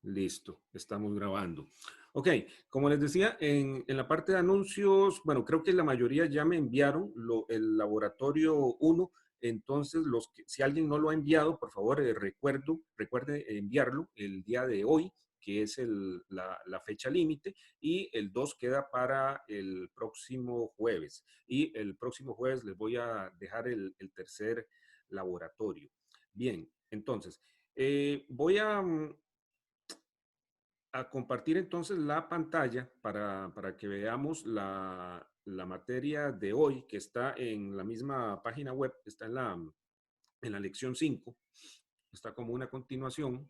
Listo, estamos grabando. Ok, como les decía, en la parte de anuncios, bueno, creo que la mayoría ya me enviaron el laboratorio 1, entonces si alguien no lo ha enviado, por favor, recuerde enviarlo el día de hoy, que es la fecha límite, y el 2 queda para el próximo jueves. Y el próximo jueves les voy a dejar el tercer laboratorio. Bien, entonces, voy a compartir entonces la pantalla para que veamos la materia de hoy, que está en la misma página web, está en la lección 5, está como una continuación.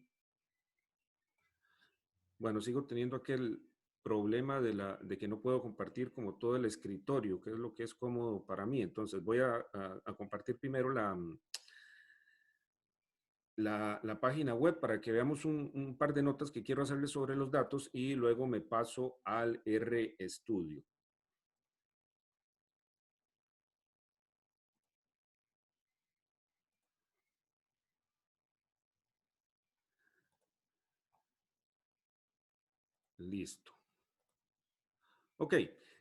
Bueno, sigo teniendo aquel problema de que no puedo compartir como todo el escritorio, que es lo que es cómodo para mí. Entonces voy a compartir primero la página web para que veamos un par de notas que quiero hacerles sobre los datos y luego me paso al RStudio. Listo. Ok,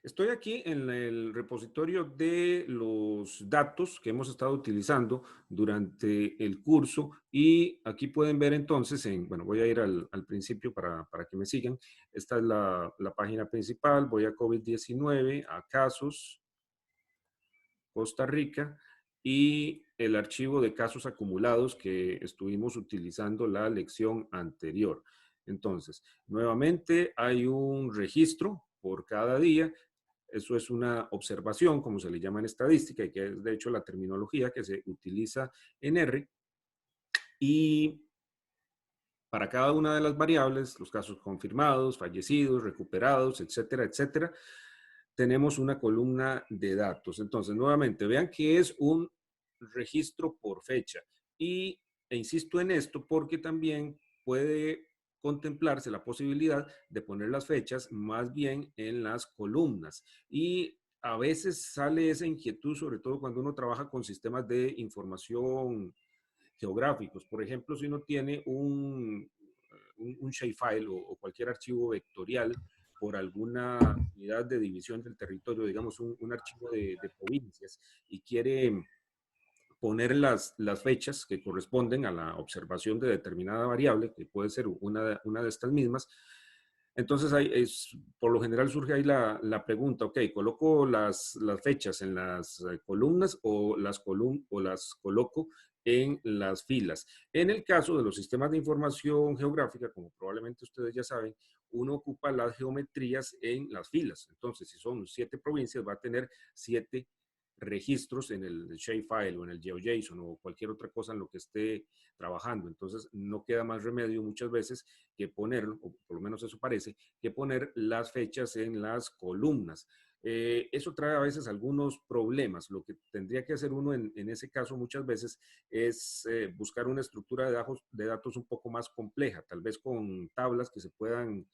estoy aquí en el repositorio de los datos que hemos estado utilizando durante el curso y aquí pueden ver entonces, bueno, voy a ir al principio para que me sigan. Esta es la página principal, voy a COVID-19, a casos, Costa Rica y el archivo de casos acumulados que estuvimos utilizando la lección anterior. Entonces, nuevamente hay un registro por cada día. Eso es una observación, como se le llama en estadística, y que es de hecho la terminología que se utiliza en R. Y para cada una de las variables, los casos confirmados, fallecidos, recuperados, etcétera, etcétera, tenemos una columna de datos. Entonces, nuevamente, vean que es un registro por fecha. E insisto en esto porque también puede contemplarse la posibilidad de poner las fechas más bien en las columnas. Y a veces sale esa inquietud, sobre todo cuando uno trabaja con sistemas de información geográficos. Por ejemplo, si uno tiene un shapefile o cualquier archivo vectorial por alguna unidad de división del territorio, digamos un archivo de provincias, y quiere poner las fechas que corresponden a la observación de determinada variable, que puede ser una de estas mismas. Entonces, por lo general surge ahí la pregunta, ok, ¿coloco las fechas en las columnas o las coloco en las filas? En el caso de los sistemas de información geográfica, como probablemente ustedes ya saben, uno ocupa las geometrías en las filas. Entonces, si son 7 provincias, va a tener 7 registros en el shapefile o en el GeoJSON o cualquier otra cosa en lo que esté trabajando. Entonces, no queda más remedio muchas veces que ponerlo, o por lo menos eso parece, que poner las fechas en las columnas. Eso trae a veces algunos problemas. Lo que tendría que hacer uno en ese caso muchas veces es buscar una estructura de datos un poco más compleja, tal vez con tablas que se puedan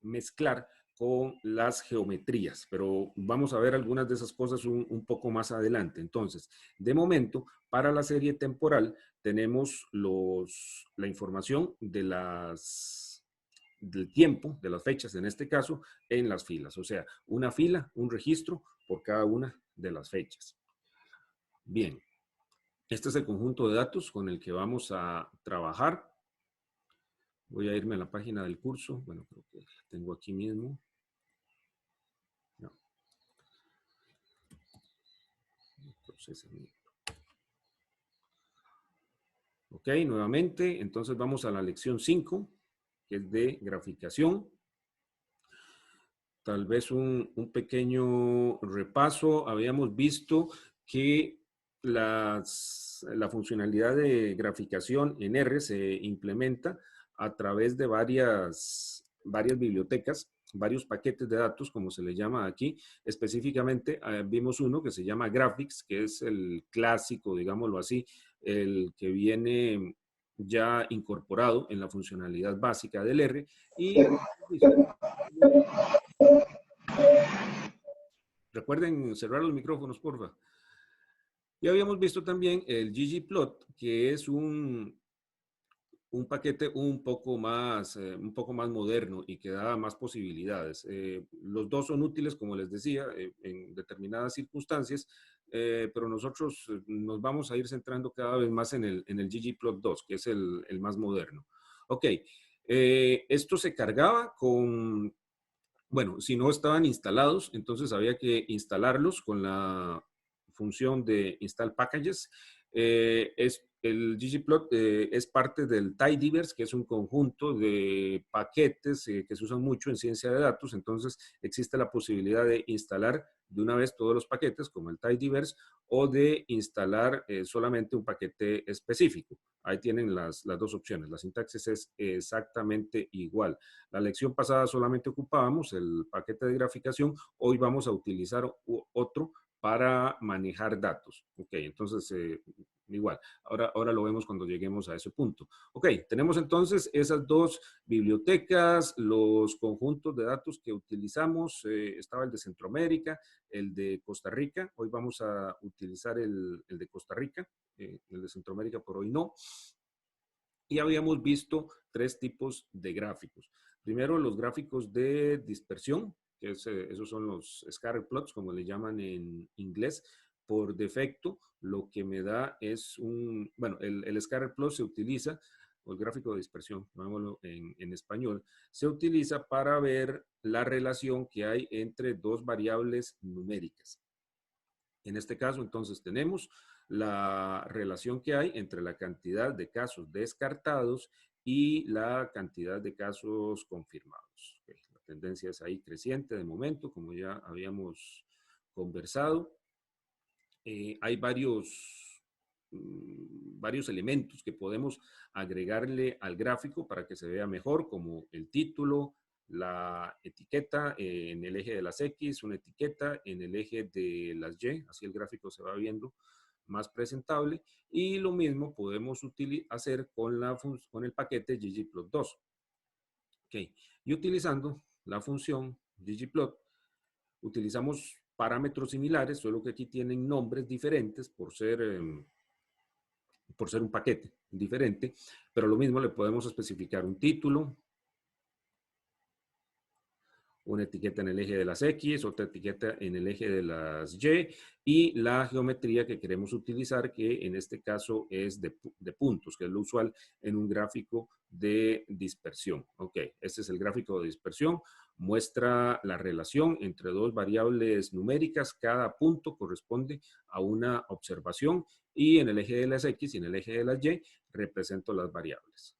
mezclar con las geometrías, pero vamos a ver algunas de esas cosas un poco más adelante. Entonces, de momento, para la serie temporal tenemos la información del tiempo, de las fechas en este caso, en las filas, o sea, una fila, un registro por cada una de las fechas. Bien, este es el conjunto de datos con el que vamos a trabajar. Voy a irme a la página del curso, bueno, creo que la tengo aquí mismo. No. Procesamiento. Ok, nuevamente, entonces vamos a la lección 5, que es de graficación. Tal vez un pequeño repaso. Habíamos visto que la funcionalidad de graficación en R se implementa a través de varias bibliotecas, varios paquetes de datos, como se le llama aquí. Específicamente, vimos uno que se llama Graphics, que es el clásico, digámoslo así, el que viene ya incorporado en la funcionalidad básica del R. Y Recuerden cerrar los micrófonos, porfa. Ya habíamos visto también el ggplot, que es un paquete un poco más moderno y que da más posibilidades. Los dos son útiles, como les decía, en determinadas circunstancias, pero nosotros nos vamos a ir centrando cada vez más en el ggplot2, que es el más moderno. Ok, esto se cargaba con, bueno, si no estaban instalados, entonces había que instalarlos con la función de install packages. El ggplot es parte del tidyverse, que es un conjunto de paquetes que se usan mucho en ciencia de datos. Entonces existe la posibilidad de instalar de una vez todos los paquetes, como el tidyverse, o de instalar solamente un paquete específico. Ahí tienen las dos opciones. La sintaxis es exactamente igual. La lección pasada solamente ocupábamos el paquete de graficación. Hoy vamos a utilizar otro para manejar datos. Ok, entonces igual. Ahora lo vemos cuando lleguemos a ese punto. Ok, tenemos entonces esas dos bibliotecas, los conjuntos de datos que utilizamos. Estaba el de Centroamérica, el de Costa Rica. Hoy vamos a utilizar el de Costa Rica. El de Centroamérica por hoy no. Y habíamos visto tres tipos de gráficos. Primero, los gráficos de dispersión, que esos son los scatter plots, como le llaman en inglés. Por defecto, lo que me da es bueno, el scatter plot se utiliza, o el gráfico de dispersión, llamémoslo en español, se utiliza para ver la relación que hay entre dos variables numéricas. En este caso, entonces, tenemos la relación que hay entre la cantidad de casos descartados y la cantidad de casos confirmados. Okay. La tendencia es ahí creciente de momento, como ya habíamos conversado. Hay varios elementos que podemos agregarle al gráfico para que se vea mejor, como el título, la etiqueta en el eje de las X, una etiqueta en el eje de las Y, así el gráfico se va viendo más presentable. Y lo mismo podemos hacer con el paquete ggplot2. Okay. Y utilizando la función ggplot, utilizamos parámetros similares, solo que aquí tienen nombres diferentes por ser un paquete diferente, pero lo mismo le podemos especificar un título, una etiqueta en el eje de las X, otra etiqueta en el eje de las Y, y la geometría que queremos utilizar, que en este caso es de puntos, que es lo usual en un gráfico de dispersión. Ok, este es el gráfico de dispersión, muestra la relación entre dos variables numéricas, cada punto corresponde a una observación, y en el eje de las X y en el eje de las Y represento las variables.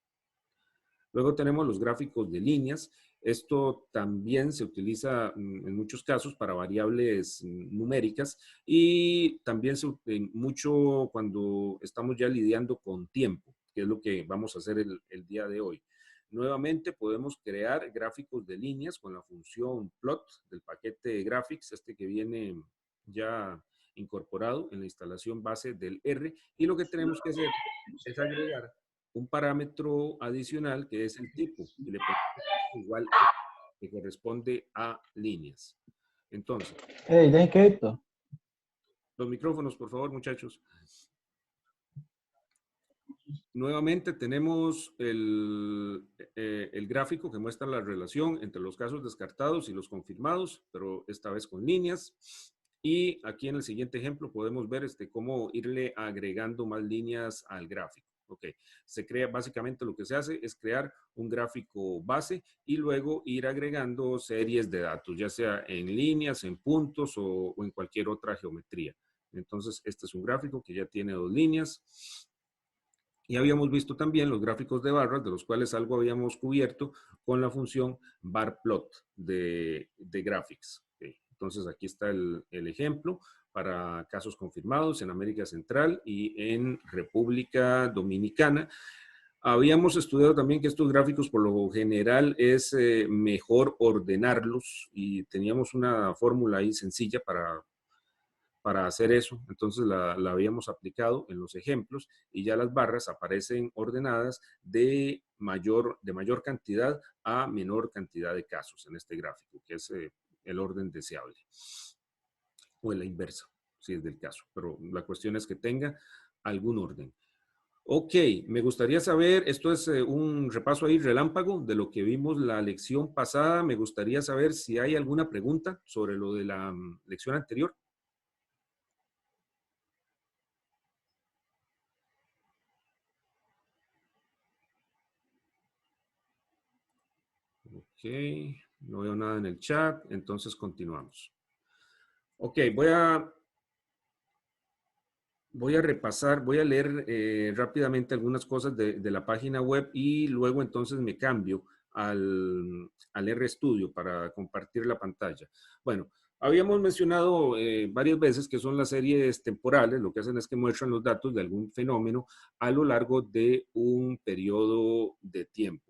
Luego tenemos los gráficos de líneas. Esto también se utiliza en muchos casos para variables numéricas y también mucho cuando estamos ya lidiando con tiempo, que es lo que vamos a hacer el día de hoy. Nuevamente podemos crear gráficos de líneas con la función plot del paquete graphics, este que viene ya incorporado en la instalación base del R, y lo que tenemos que hacer es agregar un parámetro adicional que es el tipo, y le ponemos igual que corresponde a líneas. Entonces, Hey, ¿de qué esto? los micrófonos, por favor, muchachos. Nuevamente tenemos el gráfico que muestra la relación entre los casos descartados y los confirmados, pero esta vez con líneas. Y aquí en el siguiente ejemplo podemos ver cómo irle agregando más líneas al gráfico. Ok, se crea, básicamente lo que se hace es crear un gráfico base y luego ir agregando series de datos, ya sea en líneas, en puntos o en cualquier otra geometría. Entonces, este es un gráfico que ya tiene dos líneas. Y habíamos visto también los gráficos de barras, de los cuales algo habíamos cubierto con la función barplot de graphics. Okay. Entonces, aquí está el ejemplo para casos confirmados en América Central y en República Dominicana. Habíamos estudiado también que estos gráficos por lo general es mejor ordenarlos y teníamos una fórmula ahí sencilla para hacer eso. Entonces la habíamos aplicado en los ejemplos y ya las barras aparecen ordenadas de mayor cantidad a menor cantidad de casos en este gráfico, que es el orden deseable. O en la inversa, si es del caso. Pero la cuestión es que tenga algún orden. Ok, me gustaría saber, esto es un repaso ahí relámpago de lo que vimos la lección pasada. Me gustaría saber si hay alguna pregunta sobre lo de la lección anterior. Ok, no veo nada en el chat, entonces continuamos. Ok, voy a repasar, voy a leer rápidamente algunas cosas de la página web y luego entonces me cambio al RStudio para compartir la pantalla. Bueno, habíamos mencionado varias veces que son las series temporales, lo que hacen es que muestran los datos de algún fenómeno a lo largo de un periodo de tiempo.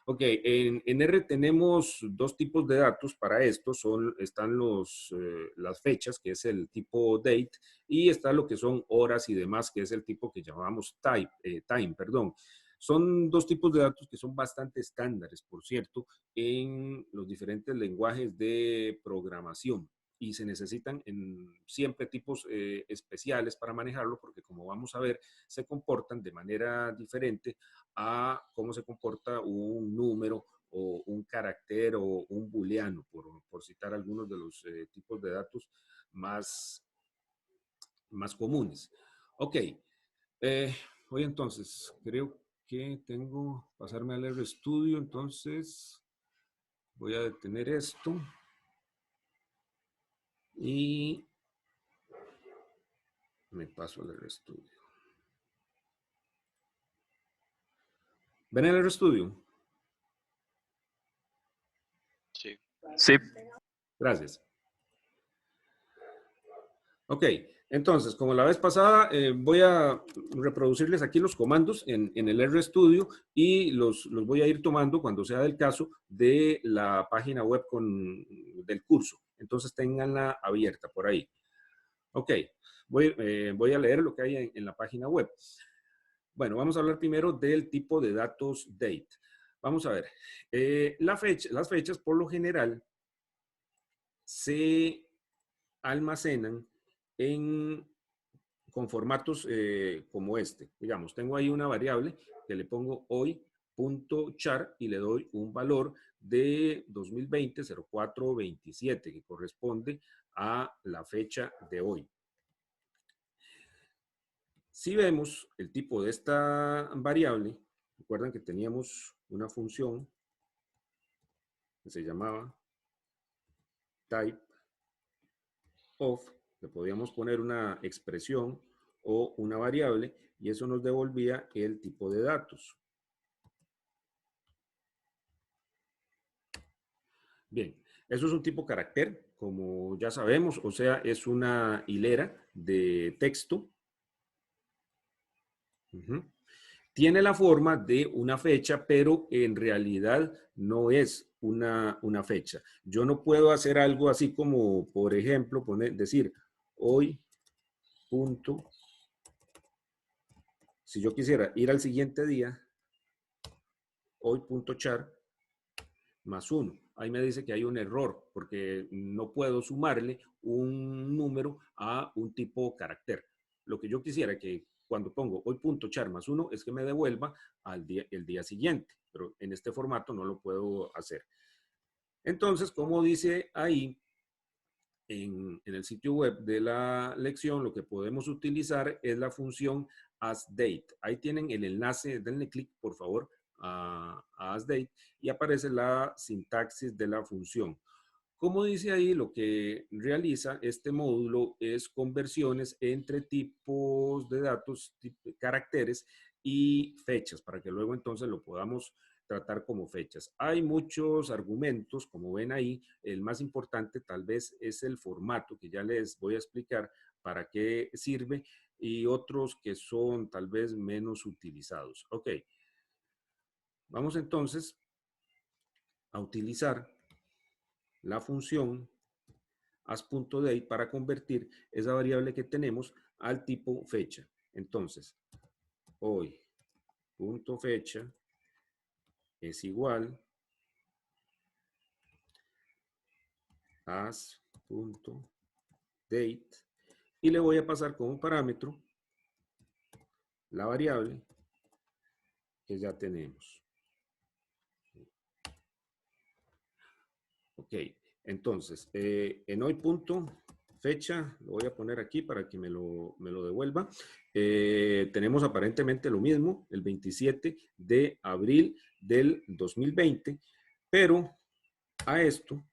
Ok, en R tenemos dos tipos de datos para esto, están las fechas, que es el tipo date, y está lo que son horas y demás, que es el tipo que llamamos time, perdón. Son dos tipos de datos que son bastante estándares, por cierto, en los diferentes lenguajes de programación y se necesitan siempre tipos especiales para manejarlo porque como vamos a ver, se comportan de manera diferente a cómo se comporta un número o un carácter o un booleano, por citar algunos de los tipos de datos más comunes. Ok, voy entonces, creo que pasarme al RStudio, entonces voy a detener esto y me paso al RStudio. ¿Ven el RStudio? Sí. Sí. Gracias. Ok, entonces, como la vez pasada, voy a reproducirles aquí los comandos en el RStudio y los voy a ir tomando cuando sea del caso de la página web del curso. Entonces, ténganla abierta por ahí. Ok, voy a leer lo que hay en la página web. Bueno, vamos a hablar primero del tipo de datos date. Vamos a ver, las fechas por lo general se almacenan con formatos como este. Digamos, tengo ahí una variable que le pongo hoy.char y le doy un valor de 2020-04-27 que corresponde a la fecha de hoy. Si vemos el tipo de esta variable, recuerdan que teníamos una función que se llamaba type of, le podíamos poner una expresión o una variable y eso nos devolvía el tipo de datos. Bien, eso es un tipo carácter, como ya sabemos, o sea, es una hilera de texto. Tiene la forma de una fecha, pero en realidad no es una fecha. Yo no puedo hacer algo así como, por ejemplo, decir hoy punto. Si yo quisiera ir al siguiente día, hoy.char más 1. Ahí me dice que hay un error porque no puedo sumarle un número a un tipo carácter. Lo que yo quisiera que cuando pongo hoy.char más 1 es que me devuelva el día siguiente, pero en este formato no lo puedo hacer. Entonces, como dice ahí en el sitio web de la lección, lo que podemos utilizar es la función asDate. Ahí tienen el enlace, denle clic por favor a asDate y aparece la sintaxis de la función. Como dice ahí, lo que realiza este módulo es conversiones entre tipos de datos, caracteres y fechas, para que luego entonces lo podamos tratar como fechas. Hay muchos argumentos, como ven ahí, el más importante tal vez es el formato, que ya les voy a explicar para qué sirve, y otros que son tal vez menos utilizados. Ok, vamos entonces a utilizar la función as.date para convertir esa variable que tenemos al tipo fecha. Entonces, hoy.fecha es igual as.date y le voy a pasar como parámetro la variable que ya tenemos. Ok, entonces, en hoy punto, fecha, lo voy a poner aquí para que me lo devuelva. Tenemos aparentemente lo mismo, el 27 de abril del 2020, pero a esto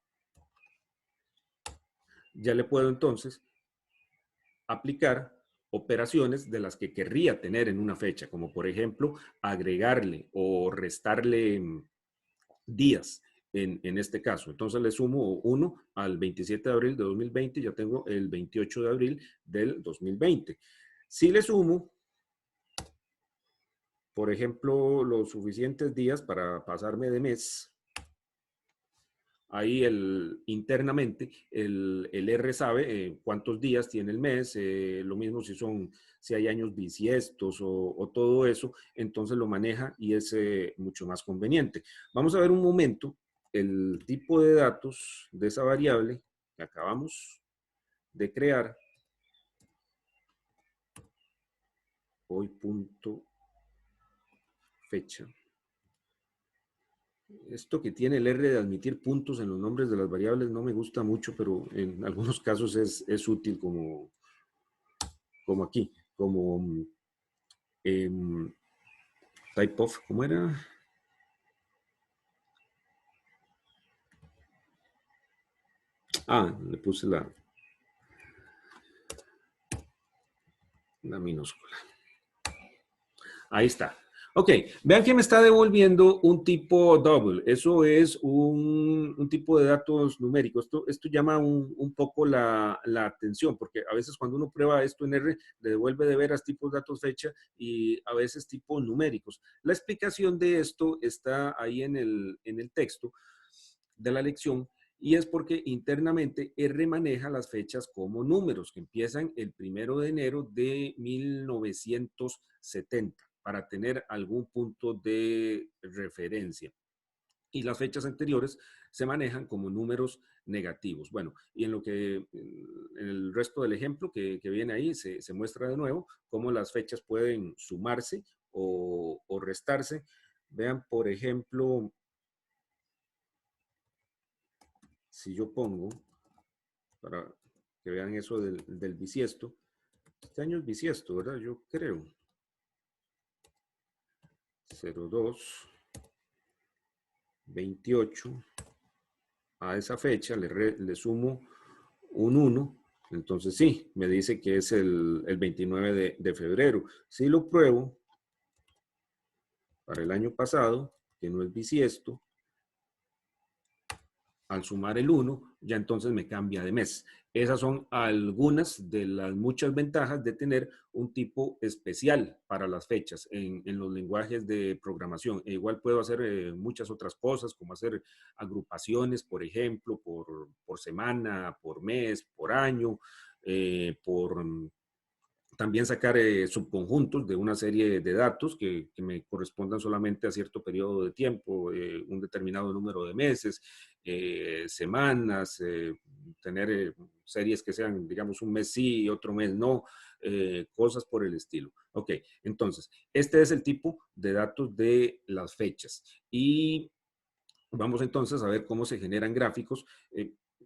ya le puedo entonces aplicar operaciones de las que querría tener en una fecha, como por ejemplo agregarle o restarle días en este caso. Entonces le sumo 1 al 27 de abril de 2020, ya tengo el 28 de abril del 2020. Si le sumo, por ejemplo, los suficientes días para pasarme de mes, ahí internamente el R sabe cuántos días tiene el mes, lo mismo si hay años bisiestos o todo eso, entonces lo maneja y es mucho más conveniente. Vamos a ver un momento el tipo de datos de esa variable que acabamos de crear, hoy punto fecha. Esto que tiene el R de admitir puntos en los nombres de las variables no me gusta mucho, pero en algunos casos es útil como aquí, como type of, ¿cómo era? Le puse la minúscula. Ahí está. Ok, vean que me está devolviendo un tipo double. Eso es un tipo de datos numéricos. Esto llama un poco la atención, porque a veces cuando uno prueba esto en R, le devuelve de veras tipos datos fecha y a veces tipos numéricos. La explicación de esto está ahí en el texto de la lección y es porque internamente R maneja las fechas como números que empiezan el 1 de enero de 1970 para tener algún punto de referencia. Y las fechas anteriores se manejan como números negativos. Bueno, y en el resto del ejemplo que viene ahí se muestra de nuevo cómo las fechas pueden sumarse o restarse. Vean, por ejemplo, si yo pongo, para que vean eso del bisiesto, este año es bisiesto, ¿verdad? Yo creo. 02, 28, a esa fecha le sumo un 1, entonces sí, me dice que es el 29 de febrero. Si lo pruebo para el año pasado, que no es bisiesto, al sumar el 1, ya entonces me cambia de mes. Esas son algunas de las muchas ventajas de tener un tipo especial para las fechas en los lenguajes de programación. E igual puedo hacer muchas otras cosas, como hacer agrupaciones, por ejemplo, por semana, por mes, por año, por también sacar subconjuntos de una serie de datos que me correspondan solamente a cierto periodo de tiempo, un determinado número de meses, semanas, tener series que sean, digamos, un mes sí y otro mes no, cosas por el estilo. Ok, entonces, este es el tipo de datos de las fechas. Y vamos entonces a ver cómo se generan gráficos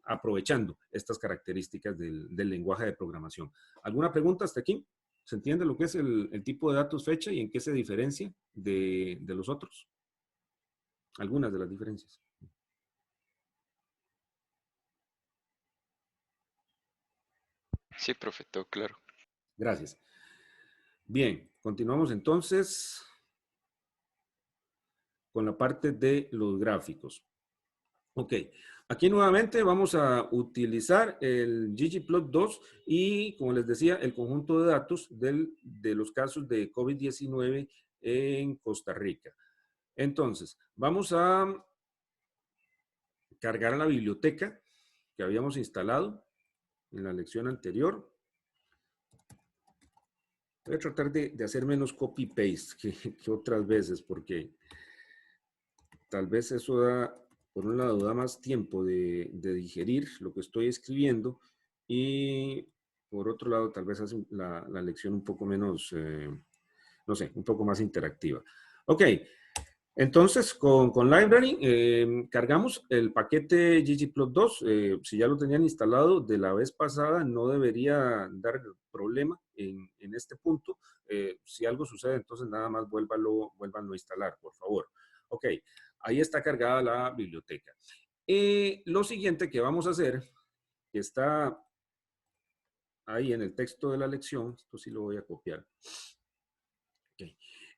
aprovechando estas características del lenguaje de programación. ¿Alguna pregunta hasta aquí? ¿Se entiende lo que es el tipo de datos fecha y en qué se diferencia de los otros? Algunas de las diferencias. Sí, profe, todo claro. Gracias. Bien, continuamos entonces con la parte de los gráficos. Ok, aquí nuevamente vamos a utilizar el ggplot2 y, como les decía, el conjunto de datos de los casos de COVID-19 en Costa Rica. Entonces, vamos a cargar la biblioteca que habíamos instalado en la lección anterior. Voy a tratar de hacer menos copy-paste que otras veces, porque tal vez eso da por un lado, da más tiempo de digerir lo que estoy escribiendo y por otro lado, tal vez hace la lección un poco menos, no sé, un poco más interactiva. Ok, entonces con Library cargamos el paquete ggplot2. Si ya lo tenían instalado de la vez pasada, no debería dar problema en este punto. Si algo sucede, entonces nada más vuélvanlo a instalar, por favor. Ok, ahí está cargada la biblioteca. Lo siguiente que vamos a hacer, que está ahí en el texto de la lección, esto sí lo voy a copiar. Okay.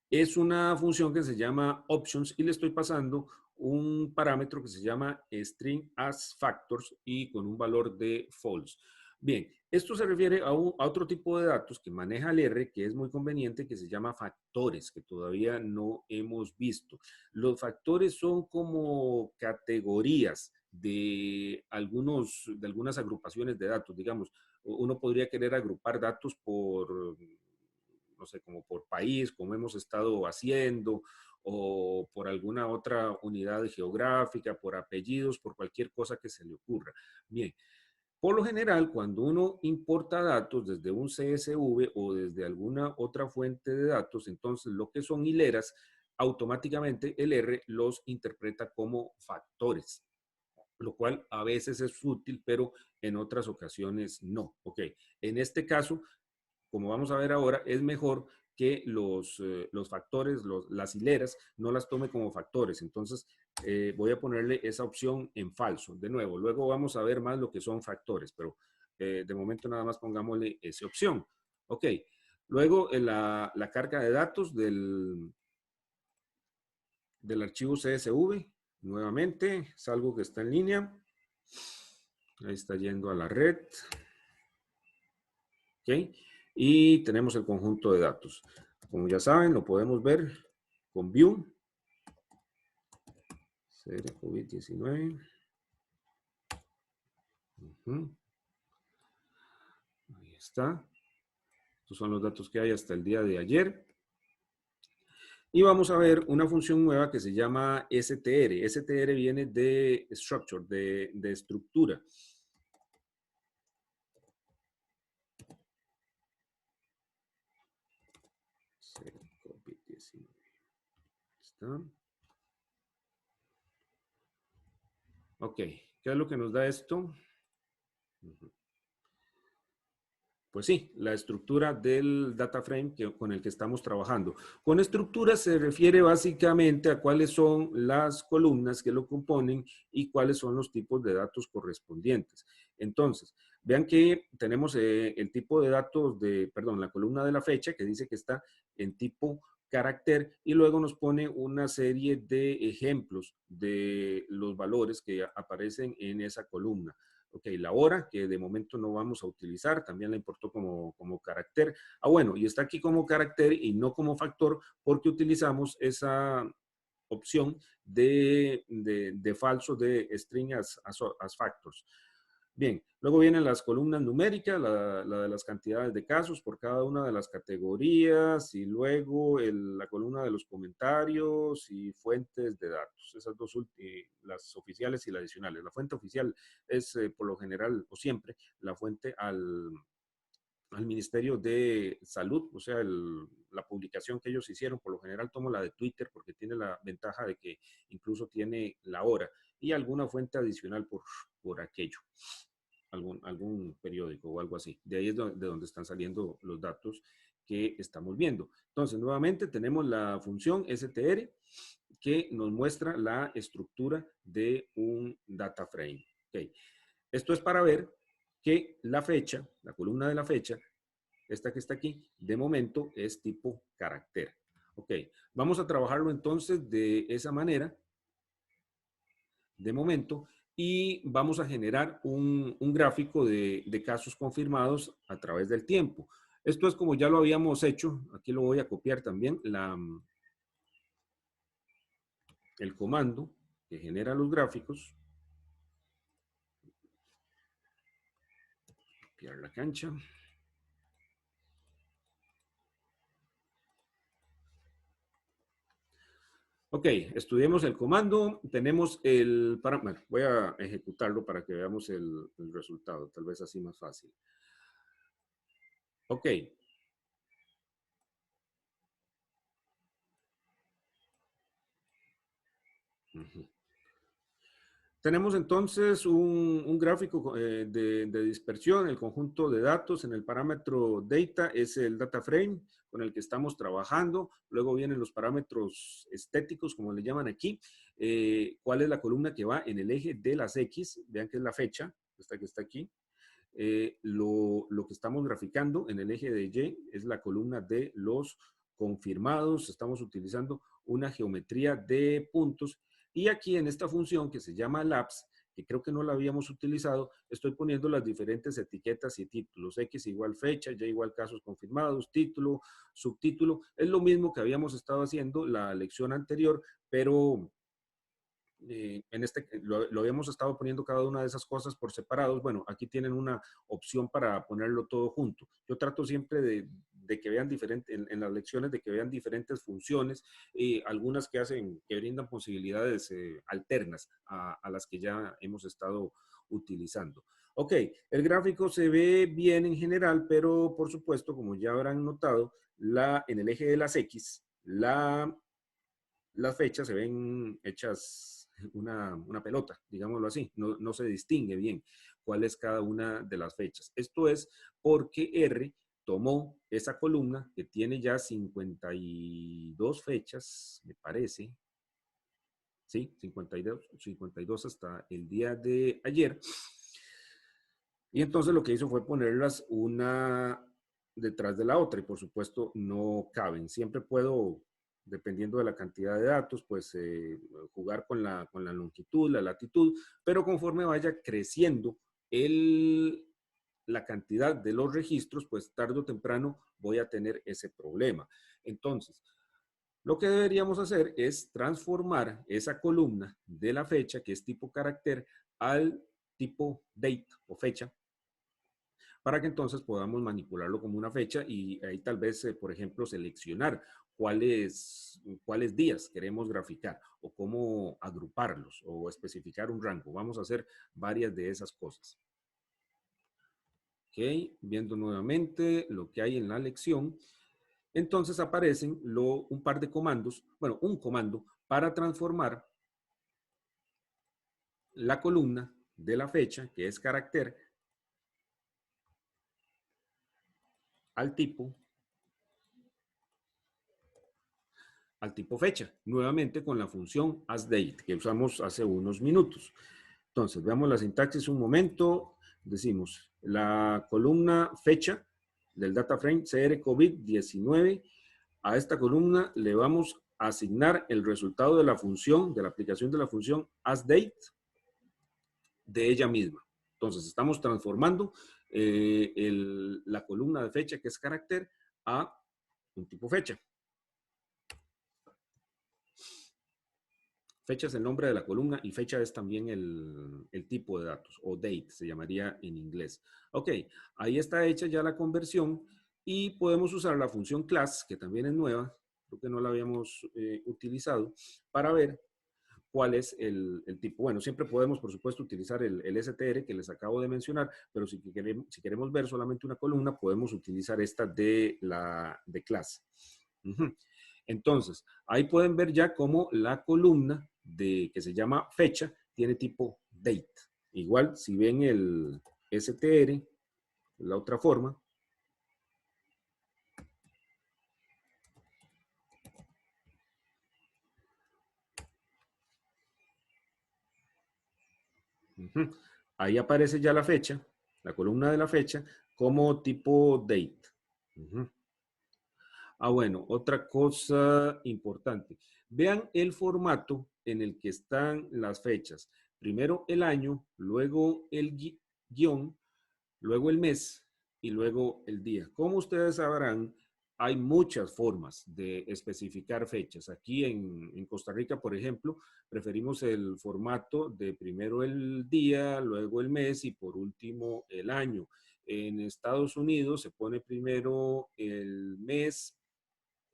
Es una función que se llama options y le estoy pasando un parámetro que se llama string as factors y con un valor de false. Bien, esto se refiere a otro tipo de datos que maneja el R, que es muy conveniente, que se llama factores, que todavía no hemos visto. Los factores son como categorías de algunas agrupaciones de datos. Digamos, uno podría querer agrupar datos por, no sé, como por país, como hemos estado haciendo, o por alguna otra unidad geográfica, por apellidos, por cualquier cosa que se le ocurra. Bien, por lo general, cuando uno importa datos desde un CSV o desde alguna otra fuente de datos, entonces lo que son hileras, automáticamente el R los interpreta como factores, lo cual a veces es útil, pero en otras ocasiones no. Ok, en este caso, como vamos a ver ahora, es mejor que los factores, las hileras, no las tome como factores. Entonces, voy a ponerle esa opción en falso. De nuevo, luego vamos a ver más lo que son factores, pero de momento nada más pongámosle esa opción. Ok, luego la carga de datos del archivo CSV, nuevamente, es algo que está en línea. Ahí está yendo a la red. ¿Ok? Y tenemos el conjunto de datos. Como ya saben, lo podemos ver con View. COVID-19. Ahí está. Estos son los datos que hay hasta el día de ayer. Y vamos a ver una función nueva que se llama str. Str viene de structure, de estructura. COVID-19. ¿Está? Ok, ¿qué es lo que nos da esto? Pues sí, la estructura del data frame con el que estamos trabajando. Con estructura se refiere básicamente a cuáles son las columnas que lo componen y cuáles son los tipos de datos correspondientes. Entonces, vean que tenemos el tipo de datos la columna de la fecha que dice que está en tipo carácter y luego nos pone una serie de ejemplos de los valores que aparecen en esa columna. Ok, la hora, que de momento no vamos a utilizar, también la importó como carácter. Ah, bueno, y está aquí como carácter y no como factor porque utilizamos esa opción de falso de string as factors. Bien, luego vienen las columnas numéricas, la de las cantidades de casos por cada una de las categorías y luego la columna de los comentarios y fuentes de datos. Esas dos, las oficiales y las adicionales. La fuente oficial es por lo general o siempre la fuente al Ministerio de Salud, o sea, la publicación que ellos hicieron, por lo general tomo la de Twitter porque tiene la ventaja de que incluso tiene la hora y alguna fuente adicional por aquello, algún periódico o algo así. De ahí es de donde están saliendo los datos que estamos viendo. Entonces, nuevamente tenemos la función str que nos muestra la estructura de un data frame. Okay. Esto es para ver que la fecha, la columna de la fecha, esta que está aquí, de momento es tipo carácter. Ok, vamos a trabajarlo entonces de esa manera, de momento, y vamos a generar un gráfico de casos confirmados a través del tiempo. Esto es como ya lo habíamos hecho, aquí lo voy a copiar también, el comando que genera los gráficos. Copiar la cancha. Ok, estudiemos el comando. Tenemos el parámetro. Voy a ejecutarlo para que veamos el resultado. Tal vez así más fácil. Ok. Ujú. Tenemos entonces un gráfico de dispersión, el conjunto de datos en el parámetro data es el data frame con el que estamos trabajando. Luego vienen los parámetros estéticos, como le llaman aquí. ¿Cuál es la columna que va en el eje de las X? Vean que es la fecha, esta que está aquí. Lo que estamos graficando en el eje de Y es la columna de los confirmados. Estamos utilizando una geometría de puntos. Y aquí en esta función que se llama labs, que creo que no la habíamos utilizado, estoy poniendo las diferentes etiquetas y títulos. X igual fecha, Y igual casos confirmados, título, subtítulo. Es lo mismo que habíamos estado haciendo la lección anterior, pero lo habíamos estado poniendo cada una de esas cosas por separados. Bueno, aquí tienen una opción para ponerlo todo junto. Yo trato siempre de que vean diferentes, en las lecciones, de que vean diferentes funciones y algunas que brindan posibilidades alternas a las que ya hemos estado utilizando. Ok, el gráfico se ve bien en general, pero por supuesto, como ya habrán notado, en el eje de las X, las fechas se ven hechas una pelota, digámoslo así. No se distingue bien cuál es cada una de las fechas. Esto es porque R tomó esa columna que tiene ya 52 fechas, me parece. Sí, 52 hasta el día de ayer. Y entonces lo que hizo fue ponerlas una detrás de la otra y por supuesto no caben. Siempre puedo, dependiendo de la cantidad de datos, pues jugar con la longitud, la latitud, pero conforme vaya creciendo la cantidad de los registros, pues tarde o temprano voy a tener ese problema. Entonces, lo que deberíamos hacer es transformar esa columna de la fecha, que es tipo carácter, al tipo date o fecha, para que entonces podamos manipularlo como una fecha y ahí tal vez, por ejemplo, seleccionar cuáles días queremos graficar o cómo agruparlos o especificar un rango. Vamos a hacer varias de esas cosas. Ok, viendo nuevamente lo que hay en la lección. Entonces aparecen un par de comandos, bueno, un comando para transformar la columna de la fecha, que es carácter, al tipo fecha, nuevamente con la función asDate que usamos hace unos minutos. Entonces, veamos la sintaxis un momento. Decimos, la columna fecha del data frame CR COVID-19, a esta columna le vamos a asignar el resultado de la función, de la aplicación de la función asDate de ella misma. Entonces, estamos transformando la columna de fecha, que es carácter, a un tipo fecha. Fecha es el nombre de la columna y fecha es también el tipo de datos, o date se llamaría en inglés. Ok, ahí está hecha ya la conversión y podemos usar la función class, que también es nueva, creo que no la habíamos utilizado, para ver cuál es el tipo. Bueno, siempre podemos, por supuesto, utilizar el str que les acabo de mencionar, pero si queremos ver solamente una columna, podemos utilizar esta de class. Entonces, ahí pueden ver ya cómo la columna que se llama fecha tiene tipo date. Igual, si ven el str, la otra forma, ahí aparece ya la fecha, la columna de la fecha, como tipo date. Bueno, otra cosa importante. Vean el formato en el que están las fechas. Primero el año, luego el guión, luego el mes y luego el día. Como ustedes sabrán, hay muchas formas de especificar fechas. Aquí en Costa Rica, por ejemplo, preferimos el formato de primero el día, luego el mes y por último el año. En Estados Unidos se pone primero el mes,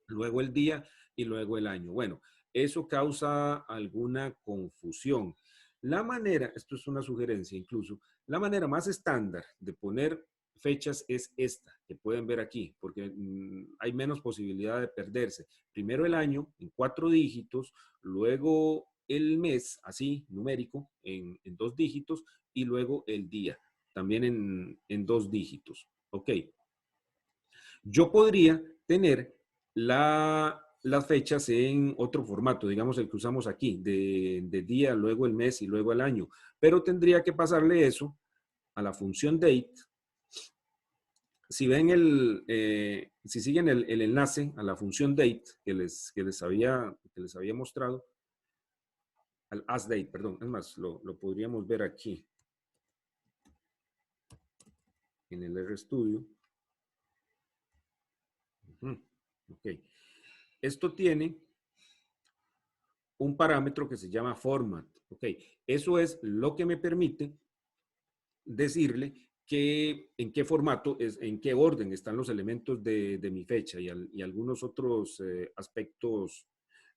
luego el día y luego el año. Bueno, eso causa alguna confusión. La manera, esto es una sugerencia incluso, la manera más estándar de poner fechas es esta, que pueden ver aquí, porque hay menos posibilidad de perderse. Primero el año en 4 dígitos, luego el mes, así, numérico, en 2 dígitos, y luego el día, también en 2 dígitos. Ok. Yo podría tener las fechas en otro formato, digamos el que usamos aquí, de día, luego el mes y luego el año, pero tendría que pasarle eso a la función date. Si ven si siguen el enlace a la función date que les había mostrado, al asDate, perdón, es más, lo podríamos ver aquí en el RStudio. Ok. Esto tiene un parámetro que se llama format. Ok. Eso es lo que me permite decirle en qué formato, en qué orden están los elementos de mi fecha y algunos otros aspectos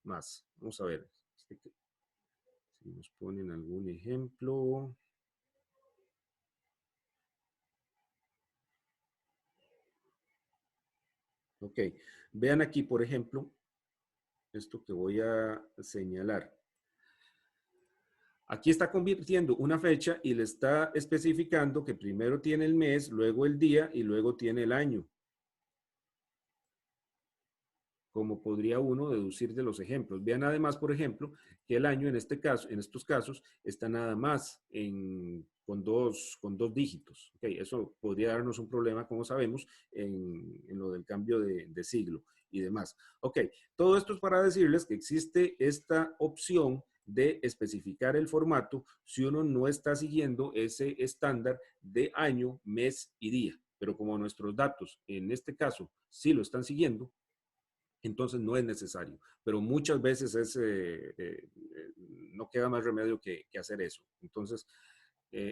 más. Vamos a ver. Si nos ponen algún ejemplo. Ok. Vean aquí, por ejemplo, esto que voy a señalar. Aquí está convirtiendo una fecha y le está especificando que primero tiene el mes, luego el día y luego tiene el año. Como podría uno deducir de los ejemplos. Vean además, por ejemplo, que el año en estos casos, está nada más con dos dígitos. Okay, eso podría darnos un problema, como sabemos, en lo del cambio de siglo y demás. Ok, todo esto es para decirles que existe esta opción de especificar el formato si uno no está siguiendo ese estándar de año, mes y día. Pero como nuestros datos, en este caso, sí lo están siguiendo, entonces no es necesario. Pero muchas veces no queda más remedio que hacer eso. Entonces,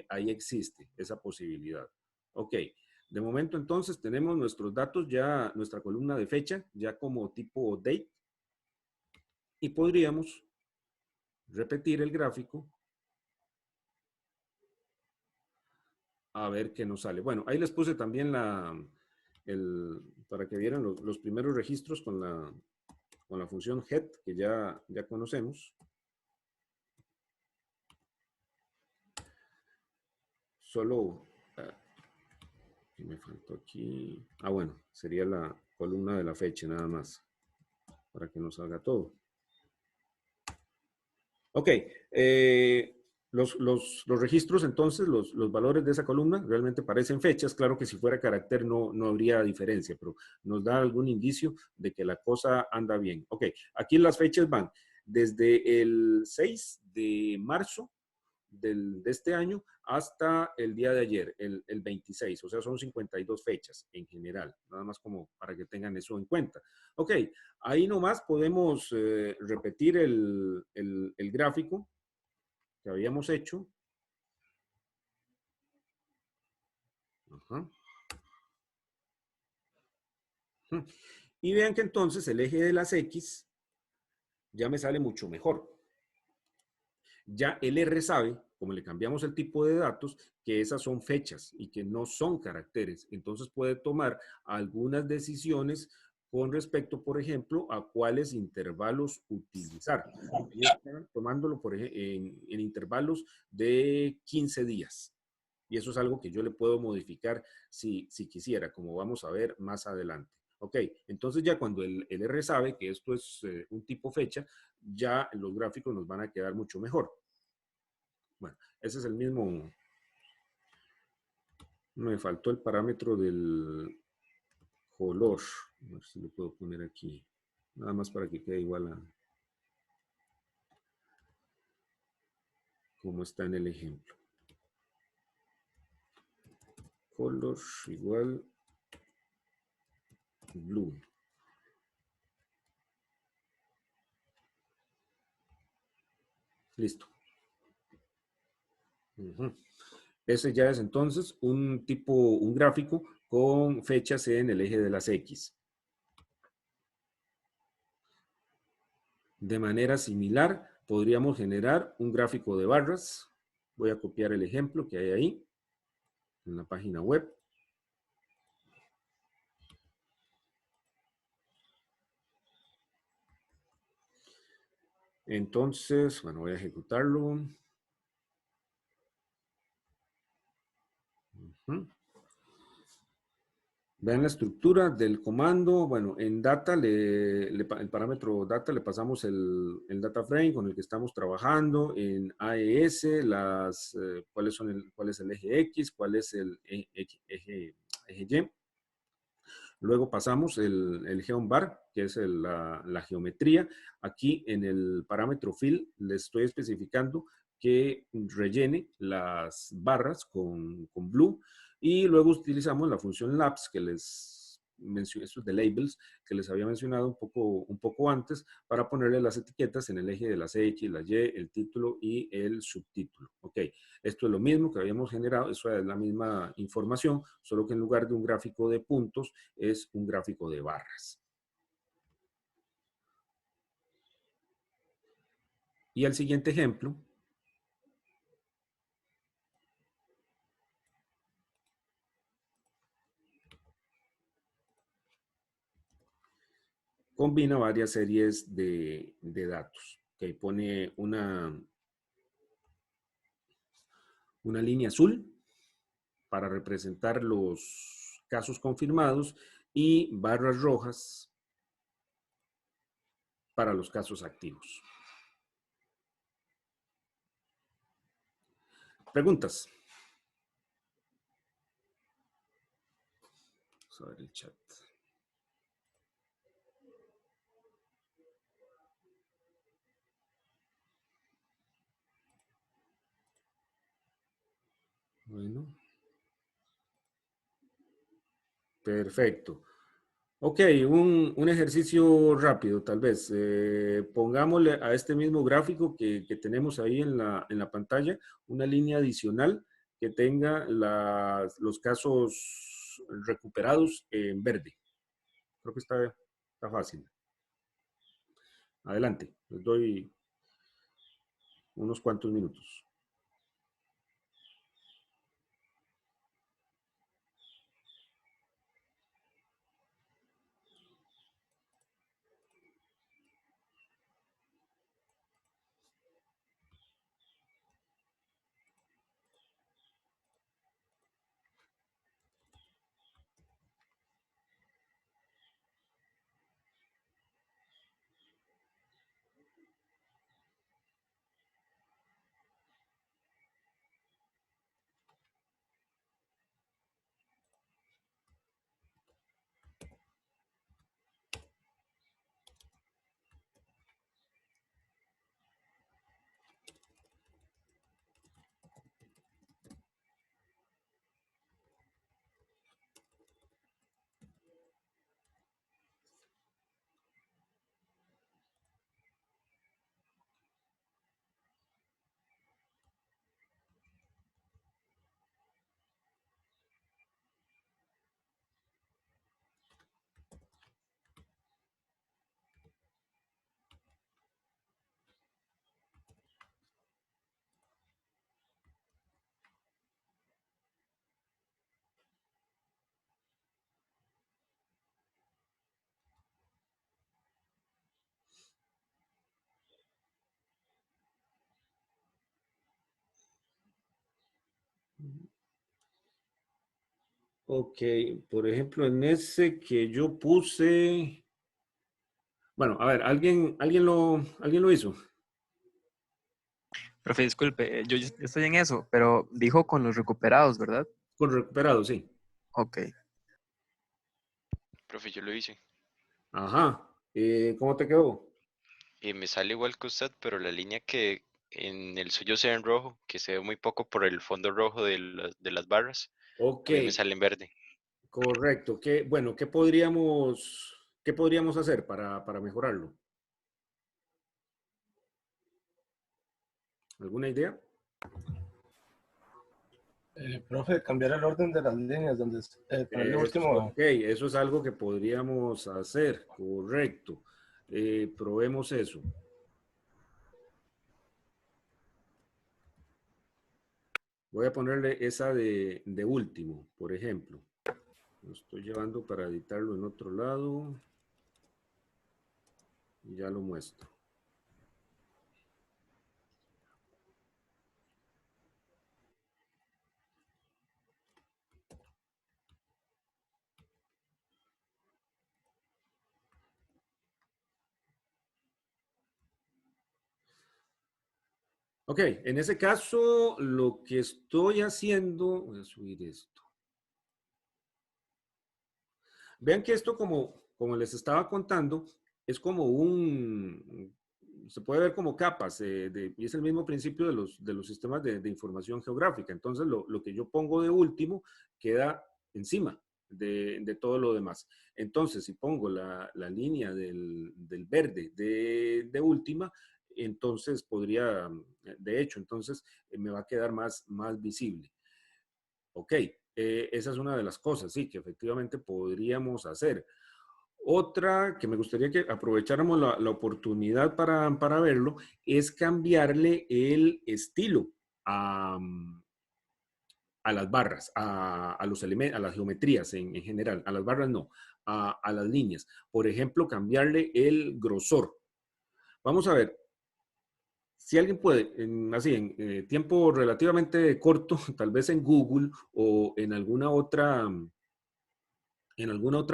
ahí existe esa posibilidad. Ok, de momento entonces tenemos nuestros datos ya, nuestra columna de fecha, ya como tipo date, y podríamos repetir el gráfico a ver qué nos sale. Bueno, ahí les puse también para que vieran los primeros registros con la función head, que ya conocemos. Solo, ¿qué me faltó aquí? Ah, bueno, sería la columna de la fecha nada más, para que nos salga todo. Ok, los registros entonces, los valores de esa columna realmente parecen fechas. Claro que si fuera carácter no habría diferencia, pero nos da algún indicio de que la cosa anda bien. Ok, aquí las fechas van desde el 6 de marzo de este año hasta el día de ayer, el 26, o sea, son 52 fechas en general, nada más como para que tengan eso en cuenta. Ok, ahí nomás podemos repetir el gráfico que habíamos hecho. Ajá. Y vean que entonces el eje de las X ya me sale mucho mejor. Ya el R sabe, como le cambiamos el tipo de datos, que esas son fechas y que no son caracteres. Entonces puede tomar algunas decisiones con respecto, por ejemplo, a cuáles intervalos utilizar. Tomándolo en intervalos de 15 días. Y eso es algo que yo le puedo modificar si quisiera, como vamos a ver más adelante. Ok, entonces ya cuando el R sabe que esto es un tipo fecha, ya los gráficos nos van a quedar mucho mejor. Bueno, ese es el mismo. Me faltó el parámetro del color. A ver si lo puedo poner aquí. Nada más para que quede igual a como está en el ejemplo. Color igual blue. Listo. Ese ya es entonces un gráfico con fechas en el eje de las X. De manera similar, podríamos generar un gráfico de barras. Voy a copiar el ejemplo que hay ahí en la página web. Entonces, bueno, voy a ejecutarlo. Vean la estructura del comando. Bueno, en data, el parámetro data le pasamos el data frame con el que estamos trabajando. En AES, cuál es el eje X, cuál es el eje Y. Luego pasamos el geonvar, que es la geometría. Aquí en el parámetro fill le estoy especificando que rellene las barras con blue. Y luego utilizamos la función labs que les mencioné, estos de labels, que les había mencionado un poco antes, para ponerle las etiquetas en el eje de las X, la Y, el título y el subtítulo. Ok, esto es lo mismo que habíamos generado, eso es la misma información, solo que en lugar de un gráfico de puntos, es un gráfico de barras. Y el siguiente ejemplo combina varias series de datos. Que pone una línea azul para representar los casos confirmados y barras rojas para los casos activos. ¿Preguntas? Vamos a ver el chat. Bueno. Perfecto. Ok, un ejercicio rápido, tal vez. Pongámosle a este mismo gráfico que tenemos ahí en la pantalla una línea adicional que tenga los casos recuperados en verde. Creo que está fácil. Adelante, les doy unos cuantos minutos. Ok, por ejemplo, en ese que yo puse... Bueno, a ver, ¿alguien lo hizo? Profe, disculpe, yo estoy en eso, pero dijo con los recuperados, ¿verdad? Con recuperado, sí. Ok. Profe, yo lo hice. Ajá. ¿Cómo te quedó? Y me sale igual que usted, pero la línea que en el suyo se ve en rojo, que se ve muy poco por el fondo rojo de las barras, Ok, a mí me sale en verde. correcto. Bueno, qué podríamos hacer para mejorarlo? ¿Alguna idea? Profe, cambiar el orden de las líneas, donde ponerle último. Ok, eso es algo que podríamos hacer, correcto. Probemos eso. Voy a ponerle esa de último, por ejemplo. Lo estoy llevando para editarlo en otro lado. Y ya lo muestro. Ok, en ese caso, lo que estoy haciendo, voy a subir esto. Vean que esto, como les estaba contando, es como se puede ver como capas, y es el mismo principio de los sistemas de información geográfica. Entonces, lo que yo pongo de último queda encima de todo lo demás. Entonces, si pongo la línea del verde de última, entonces podría, de hecho, entonces me va a quedar más visible. Ok, esa es una de las cosas, sí, que efectivamente podríamos hacer. Otra que me gustaría que aprovecháramos la oportunidad para verlo es cambiarle el estilo a, a las barras, a los elementos, a las geometrías en general. A las barras no, a las líneas. Por ejemplo, cambiarle el grosor. Vamos a ver, si alguien puede, así, en tiempo relativamente corto, tal vez en Google o en alguna otra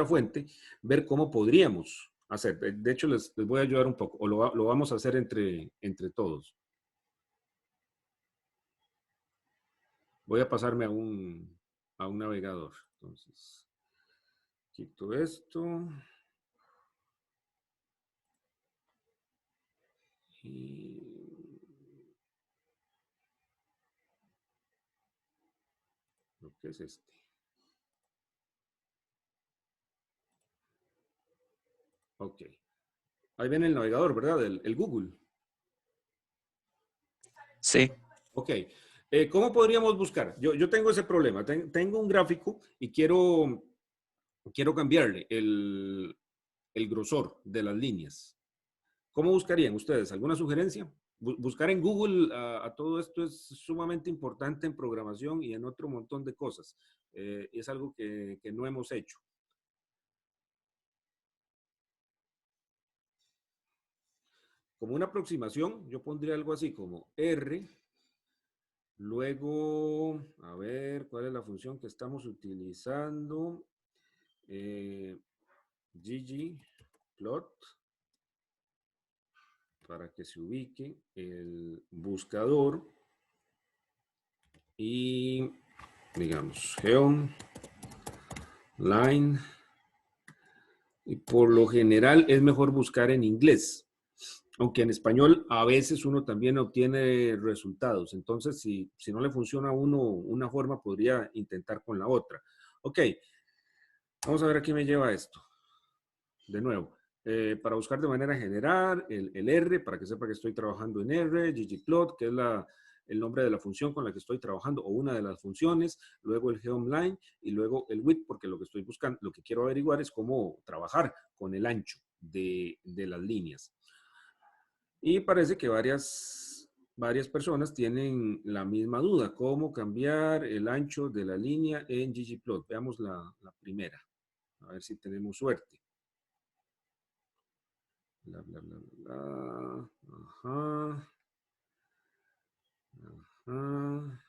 fuente, ver cómo podríamos hacer. De hecho, les voy a ayudar un poco, o lo vamos a hacer entre todos. Voy a pasarme a un navegador. Entonces, quito esto. Y lo que es este. Ok. Ahí ven el navegador, ¿verdad? El Google. Sí. Ok. ¿Cómo podríamos buscar? Yo tengo ese problema. Tengo un gráfico y quiero cambiarle el grosor de las líneas. ¿Cómo buscarían ustedes? ¿Alguna sugerencia? Buscar en Google a todo esto es sumamente importante en programación y en otro montón de cosas. Es algo que no hemos hecho. Como una aproximación, yo pondría algo así como R. Luego, a ver, ¿cuál es la función que estamos utilizando? ggplot, para que se ubique el buscador. Y, digamos, geom, line. Y por lo general es mejor buscar en inglés. Aunque en español a veces uno también obtiene resultados. Entonces, si no le funciona a uno una forma, podría intentar con la otra. Ok, vamos a ver a qué me lleva esto. De nuevo, para buscar de manera general, el R, para que sepa que estoy trabajando en R, ggplot, que es el nombre de la función con la que estoy trabajando, o una de las funciones, luego el geomline y luego el width, porque lo que estoy buscando, lo que quiero averiguar es cómo trabajar con el ancho de las líneas. Y parece que varias personas tienen la misma duda, cómo cambiar el ancho de la línea en ggplot. Veamos la primera, a ver si tenemos suerte. Bla, bla, bla, bla. Ajá. Ajá.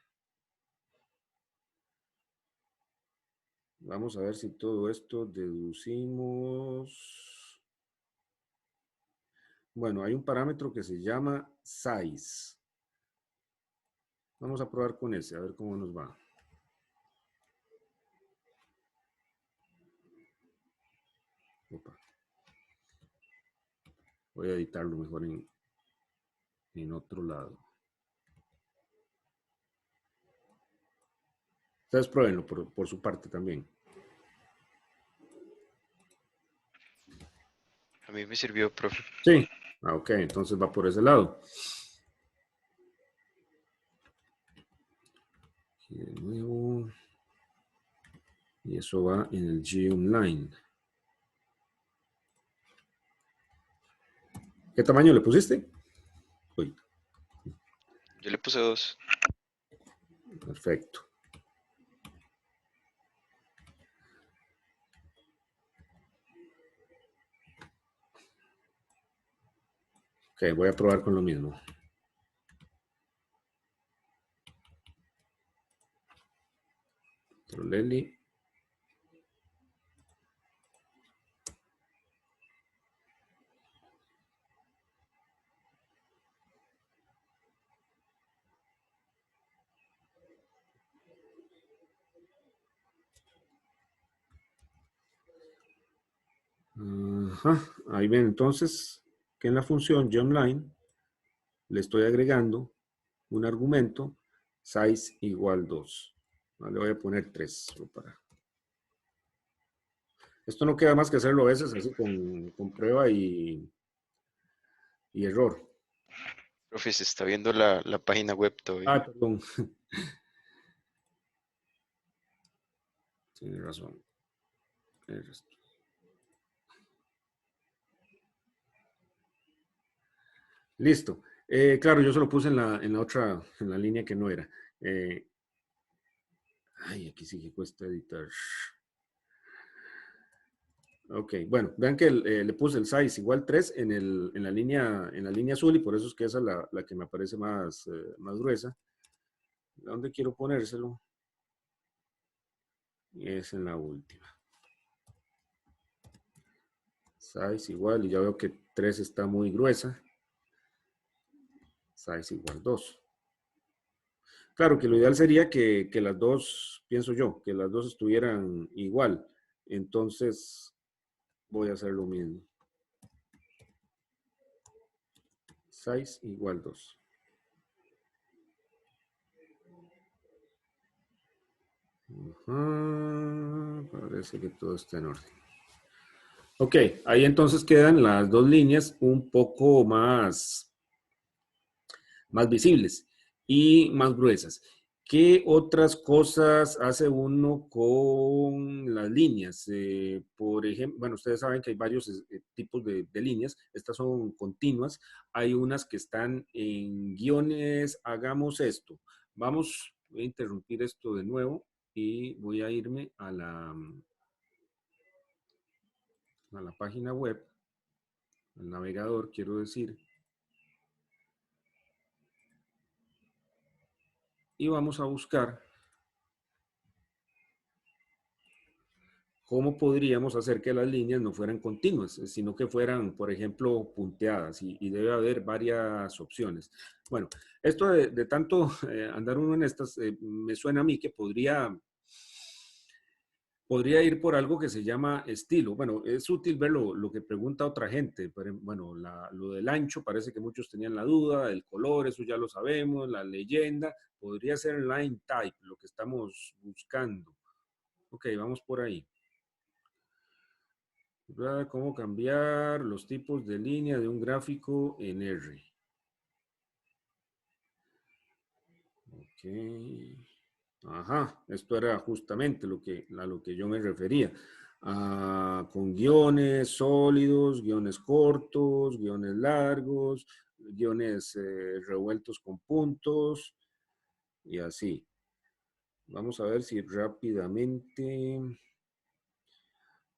Vamos a ver si todo esto deducimos. Bueno, hay un parámetro que se llama size. Vamos a probar con ese, a ver cómo nos va. Opa. Voy a editarlo mejor en otro lado. Ustedes pruébenlo por su parte también. A mí me sirvió, profe. Sí. Ah, ok, entonces va por ese lado. Aquí de nuevo. Y eso va en el geomline. ¿Qué tamaño le pusiste? Uy. Yo le puse 2. Perfecto. Ok, voy a probar con lo mismo. Troleli. Ajá, ahí ven entonces que en la función geometline le estoy agregando un argumento size igual 2. Le voy a poner 3. Esto no queda más que hacerlo a veces así con prueba y error. Profe, se está viendo la página web todavía. Ah, perdón. Tiene razón. Listo. Claro, yo se lo puse en la otra, en la línea que no era. Ay, aquí sí que cuesta editar. Ok, bueno, vean que le puse el size igual 3 en la línea azul y por eso es que esa es la que me aparece más gruesa. ¿Dónde quiero ponérselo? Es en la última. Size igual, y ya veo que 3 está muy gruesa. Size igual 2. Claro que lo ideal sería que las dos, pienso yo, que las dos estuvieran igual. Entonces voy a hacer lo mismo. Size igual 2. Parece que todo está en orden. Ok, ahí entonces quedan las dos líneas un poco más visibles y más gruesas. ¿Qué otras cosas hace uno con las líneas? Por ejemplo, bueno, ustedes saben que hay varios tipos de líneas. Estas son continuas. Hay unas que están en guiones. Hagamos esto. Voy a interrumpir esto de nuevo y voy a irme a la página web, al navegador, quiero decir. Y vamos a buscar cómo podríamos hacer que las líneas no fueran continuas, sino que fueran, por ejemplo, punteadas. Y debe haber varias opciones. Bueno, esto de tanto andar uno en estas, me suena a mí que podría ir por algo que se llama estilo. Bueno, es útil ver lo que pregunta otra gente. Pero, bueno, lo del ancho, parece que muchos tenían la duda, el color, eso ya lo sabemos, la leyenda, podría ser line type, lo que estamos buscando. Ok, vamos por ahí. ¿Cómo cambiar los tipos de línea de un gráfico en R? Ok. Ajá, esto era justamente a lo que yo me refería. Con guiones sólidos, guiones cortos, guiones largos, guiones revueltos con puntos y así. Vamos a ver si rápidamente...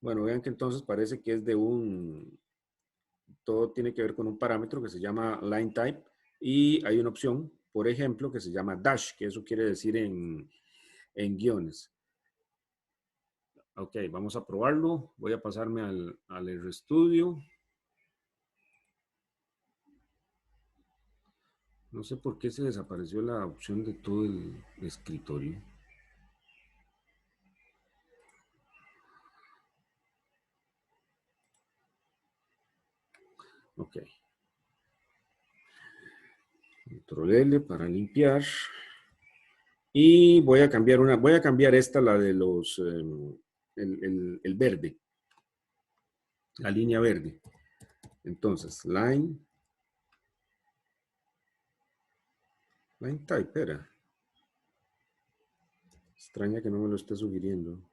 Bueno, vean que entonces parece que es todo tiene que ver con un parámetro que se llama line type y hay una opción, por ejemplo, que se llama dash, que eso quiere decir en guiones. Ok, vamos a probarlo. Voy a pasarme al RStudio. No sé por qué se desapareció la opción de todo el escritorio. Ok. Control L para limpiar. Y voy a cambiar esta, la de los, el verde. La línea verde. Entonces, line type era. Extraña que no me lo esté sugiriendo.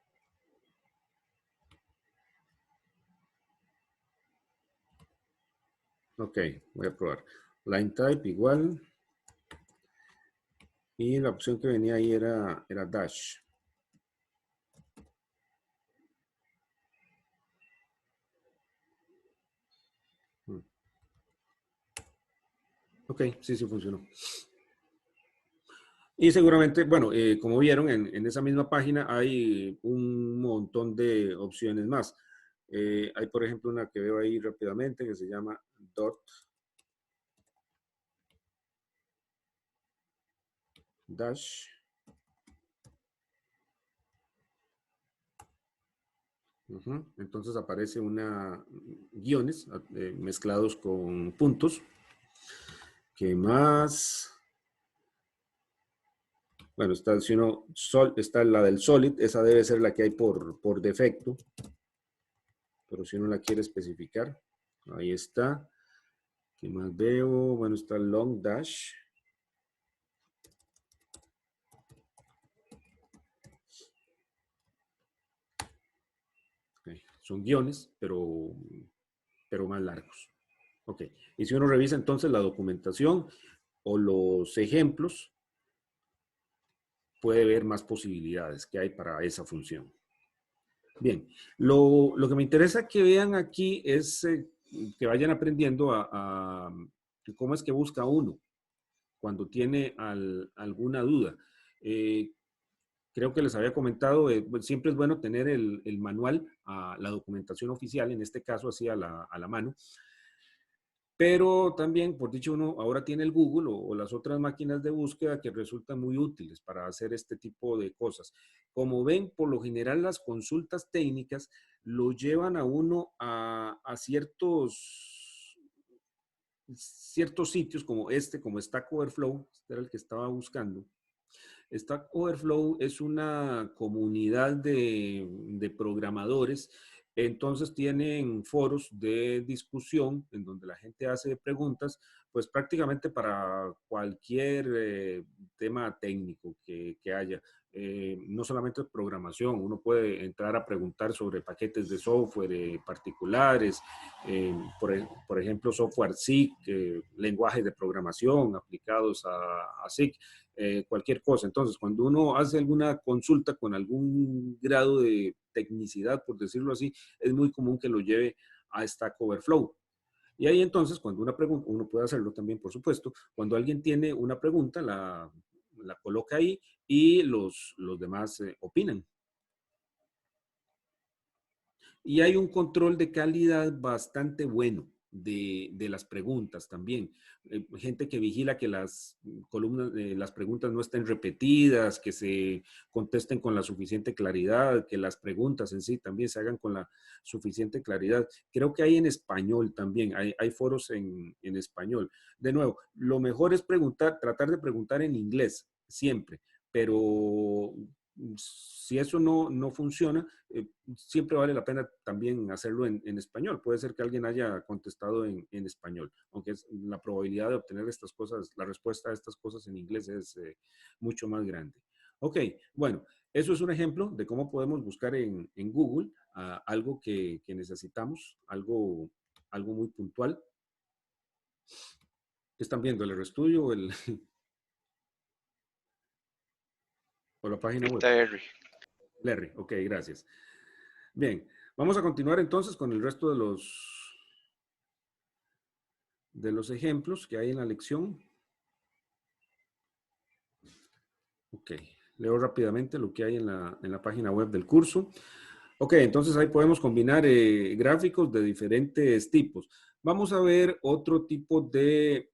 Ok, voy a probar. Line type igual. Y la opción que venía ahí era Dash. Ok, sí funcionó. Y seguramente, bueno, como vieron, en esa misma página hay un montón de opciones más. Hay, por ejemplo, una que veo ahí rápidamente que se llama Dot Dash. Entonces aparece una guiones mezclados con puntos. ¿Qué más? Bueno, está, si uno, está la del Solid, esa debe ser la que hay por defecto. Pero si uno la quiere especificar, ahí está. ¿Qué más veo? Bueno, está el Long Dash. Okay. Son guiones, pero más largos. Ok. Y si uno revisa entonces la documentación o los ejemplos, puede ver más posibilidades que hay para esa función. Bien, lo que me interesa que vean aquí es que vayan aprendiendo a cómo es que busca uno cuando tiene alguna duda. Creo que les había comentado, siempre es bueno tener el manual, la documentación oficial, en este caso así a la mano. Pero también, por dicho, uno ahora tiene el Google o las otras máquinas de búsqueda que resultan muy útiles para hacer este tipo de cosas. Como ven, por lo general las consultas técnicas lo llevan a uno a ciertos sitios como como Stack Overflow, este era el que estaba buscando. Stack Overflow es una comunidad de programadores, entonces tienen foros de discusión en donde la gente hace preguntas, pues prácticamente para cualquier tema técnico que haya. No solamente programación, uno puede entrar a preguntar sobre paquetes de software particulares, por ejemplo, software SIG, lenguajes de programación aplicados a SIG, cualquier cosa. Entonces, cuando uno hace alguna consulta con algún grado de tecnicidad, por decirlo así, es muy común que lo lleve a Stack Overflow. Y ahí entonces, cuando una pregunta, uno puede hacerlo también, por supuesto, cuando alguien tiene una pregunta, la coloca ahí y los demás opinan. Y hay un control de calidad bastante bueno de las preguntas también. Gente que vigila que las columnas, las preguntas no estén repetidas, que se contesten con la suficiente claridad, que las preguntas en sí también se hagan con la suficiente claridad. Creo que hay en español también, hay foros en español. De nuevo, lo mejor es tratar de preguntar en inglés, siempre, pero si eso no funciona, siempre vale la pena también hacerlo en español. Puede ser que alguien haya contestado en español, aunque la probabilidad de obtener estas cosas, la respuesta a estas cosas en inglés es mucho más grande. Ok, bueno, eso es un ejemplo de cómo podemos buscar en Google algo que necesitamos, algo muy puntual. ¿Qué están viendo? ¿El RStudio o o la página web? Larry, ok, gracias. Bien, vamos a continuar entonces con el resto de los ejemplos que hay en la lección. Ok, leo rápidamente lo que hay en la página web del curso. Ok, entonces ahí podemos combinar gráficos de diferentes tipos. Vamos a ver otro tipo de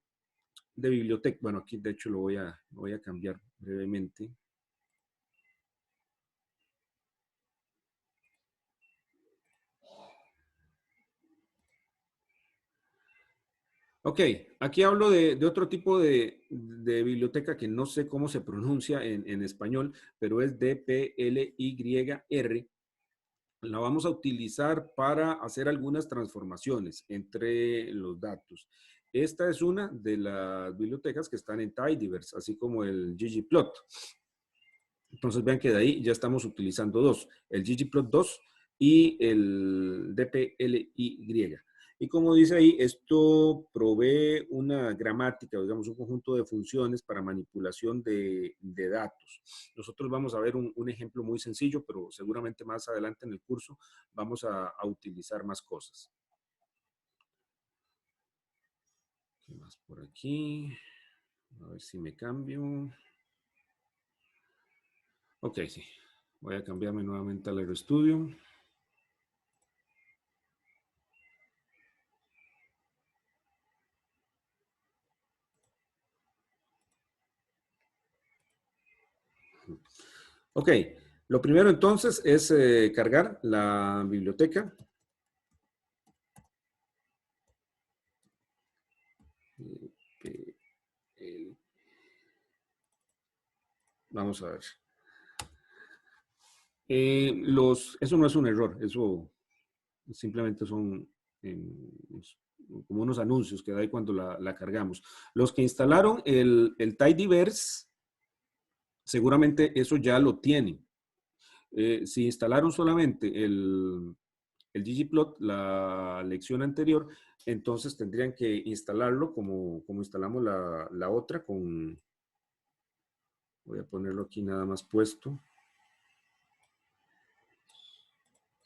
biblioteca. Bueno, aquí de hecho lo voy a cambiar brevemente. Ok, aquí hablo de otro tipo de biblioteca que no sé cómo se pronuncia en español, pero es DPLYR. La vamos a utilizar para hacer algunas transformaciones entre los datos. Esta es una de las bibliotecas que están en Tidyverse, así como el ggplot. Entonces vean que de ahí ya estamos utilizando dos, el ggplot2 y el DPLY. Y como dice ahí, esto provee una gramática, digamos, un conjunto de funciones para manipulación de datos. Nosotros vamos a ver un ejemplo muy sencillo, pero seguramente más adelante en el curso vamos a utilizar más cosas. ¿Qué más por aquí? A ver si me cambio. Ok, sí. Voy a cambiarme nuevamente al RStudio. Ok, lo primero entonces es cargar la biblioteca. Vamos a ver. Eso no es un error, eso simplemente son como unos anuncios que da ahí cuando la cargamos. Los que instalaron el Tidyverse, seguramente eso ya lo tienen. Si instalaron solamente el ggplot, la lección anterior, entonces tendrían que instalarlo como instalamos la otra con... Voy a ponerlo aquí nada más puesto.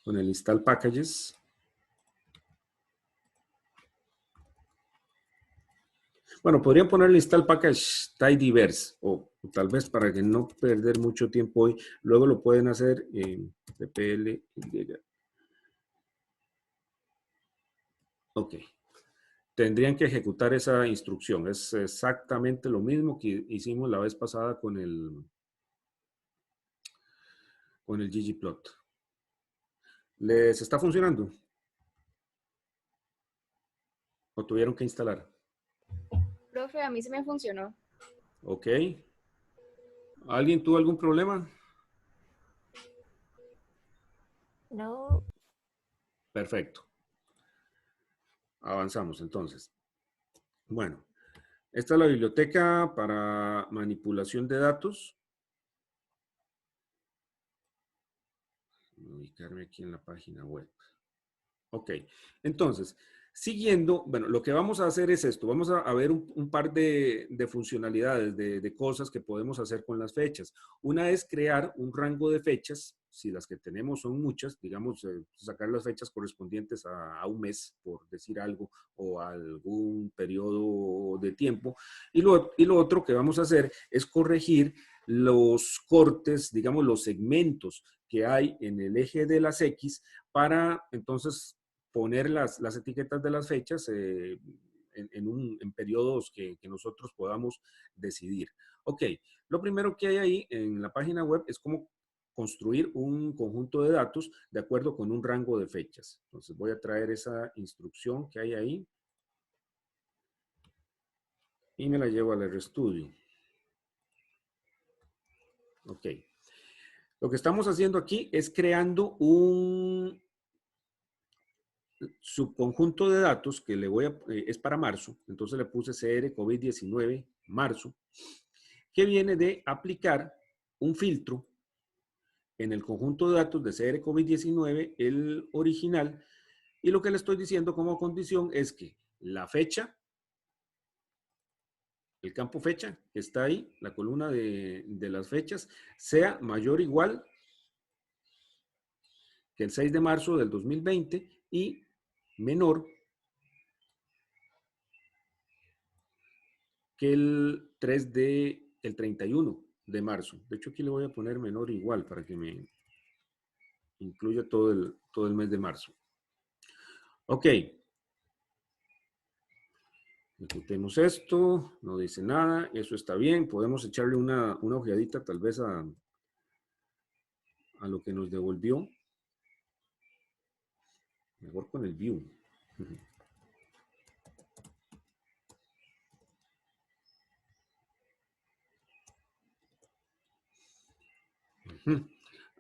Con el install packages. Bueno, podrían ponerle install package tidyverse o tal vez para que no perder mucho tiempo hoy, luego lo pueden hacer en ppl. Ok. Tendrían que ejecutar esa instrucción. Es exactamente lo mismo que hicimos la vez pasada con el ggplot. ¿Les está funcionando? ¿O tuvieron que instalar? Profe, a mí se me funcionó. Ok. ¿Alguien tuvo algún problema? No. Perfecto. Avanzamos entonces. Bueno, esta es la biblioteca para manipulación de datos. Voy a ubicarme aquí en la página web. Ok, entonces, siguiendo, bueno, lo que vamos a hacer es esto. Vamos a ver un par de funcionalidades, de cosas que podemos hacer con las fechas. Una es crear un rango de fechas, si las que tenemos son muchas, digamos, sacar las fechas correspondientes a un mes, por decir algo, o a algún periodo de tiempo. Y lo otro que vamos a hacer es corregir los cortes, digamos, los segmentos que hay en el eje de las X para entonces poner las etiquetas de las fechas en periodos que nosotros podamos decidir. Ok, lo primero que hay ahí en la página web es cómo construir un conjunto de datos de acuerdo con un rango de fechas. Entonces voy a traer esa instrucción que hay ahí y me la llevo al RStudio. Ok. Lo que estamos haciendo aquí es creando un subconjunto de datos que le voy a, es para marzo, entonces le puse CR COVID-19 marzo, que viene de aplicar un filtro en el conjunto de datos de CR COVID-19, el original, y lo que le estoy diciendo como condición es que la fecha, el campo fecha que está ahí, la columna de las fechas, sea mayor o igual que el 6 de marzo del 2020 y menor que el 31 de marzo. De hecho, aquí le voy a poner menor o igual para que me incluya todo el mes de marzo. Ok. Ejecutemos esto. No dice nada. Eso está bien. Podemos echarle una ojeadita tal vez a lo que nos devolvió. Mejor con el view.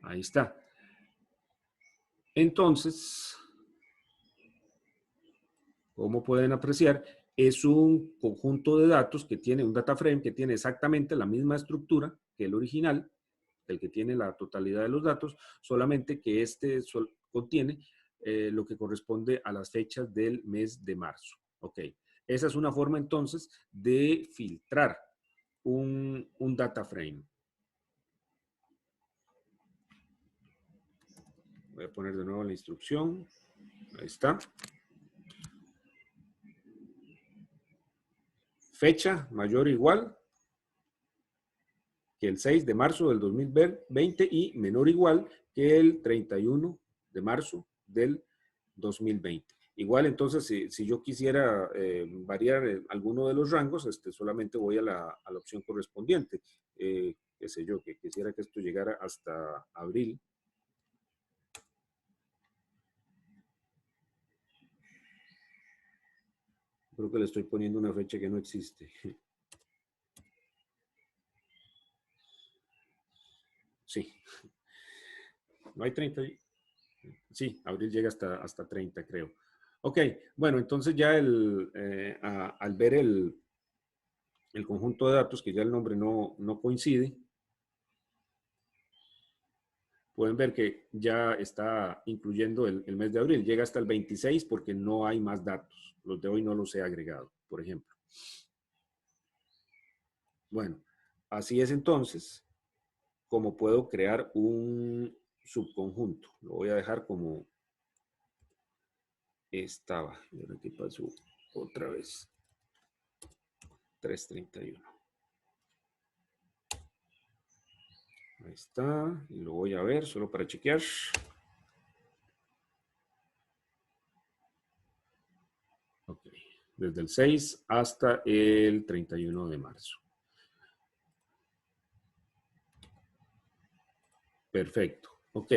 Ahí está. Entonces, como pueden apreciar, es un conjunto de datos que tiene un data frame que tiene exactamente la misma estructura que el original, el que tiene la totalidad de los datos, solamente que este contiene lo que corresponde a las fechas del mes de marzo. Ok, esa es una forma entonces de filtrar un data frame. Voy a poner de nuevo la instrucción. Ahí está. Fecha mayor o igual que el 6 de marzo del 2020 y menor o igual que el 31 de marzo del 2020. Igual, entonces, si yo quisiera variar alguno de los rangos, solamente voy a la opción correspondiente. Qué sé yo, que quisiera que esto llegara hasta abril. Creo que le estoy poniendo una fecha que no existe. Sí. No hay 30. Sí, abril llega hasta 30, creo. Ok, bueno, entonces ya al ver el conjunto de datos, que ya el nombre no coincide, pueden ver que ya está incluyendo el mes de abril. Llega hasta el 26 porque no hay más datos. Los de hoy no los he agregado, por ejemplo. Bueno, así es entonces como puedo crear un subconjunto. Lo voy a dejar como estaba. Y ahora aquí pasó otra vez. 331. Ahí está. Y lo voy a ver solo para chequear. Ok. Desde el 6 hasta el 31 de marzo. Perfecto. Ok.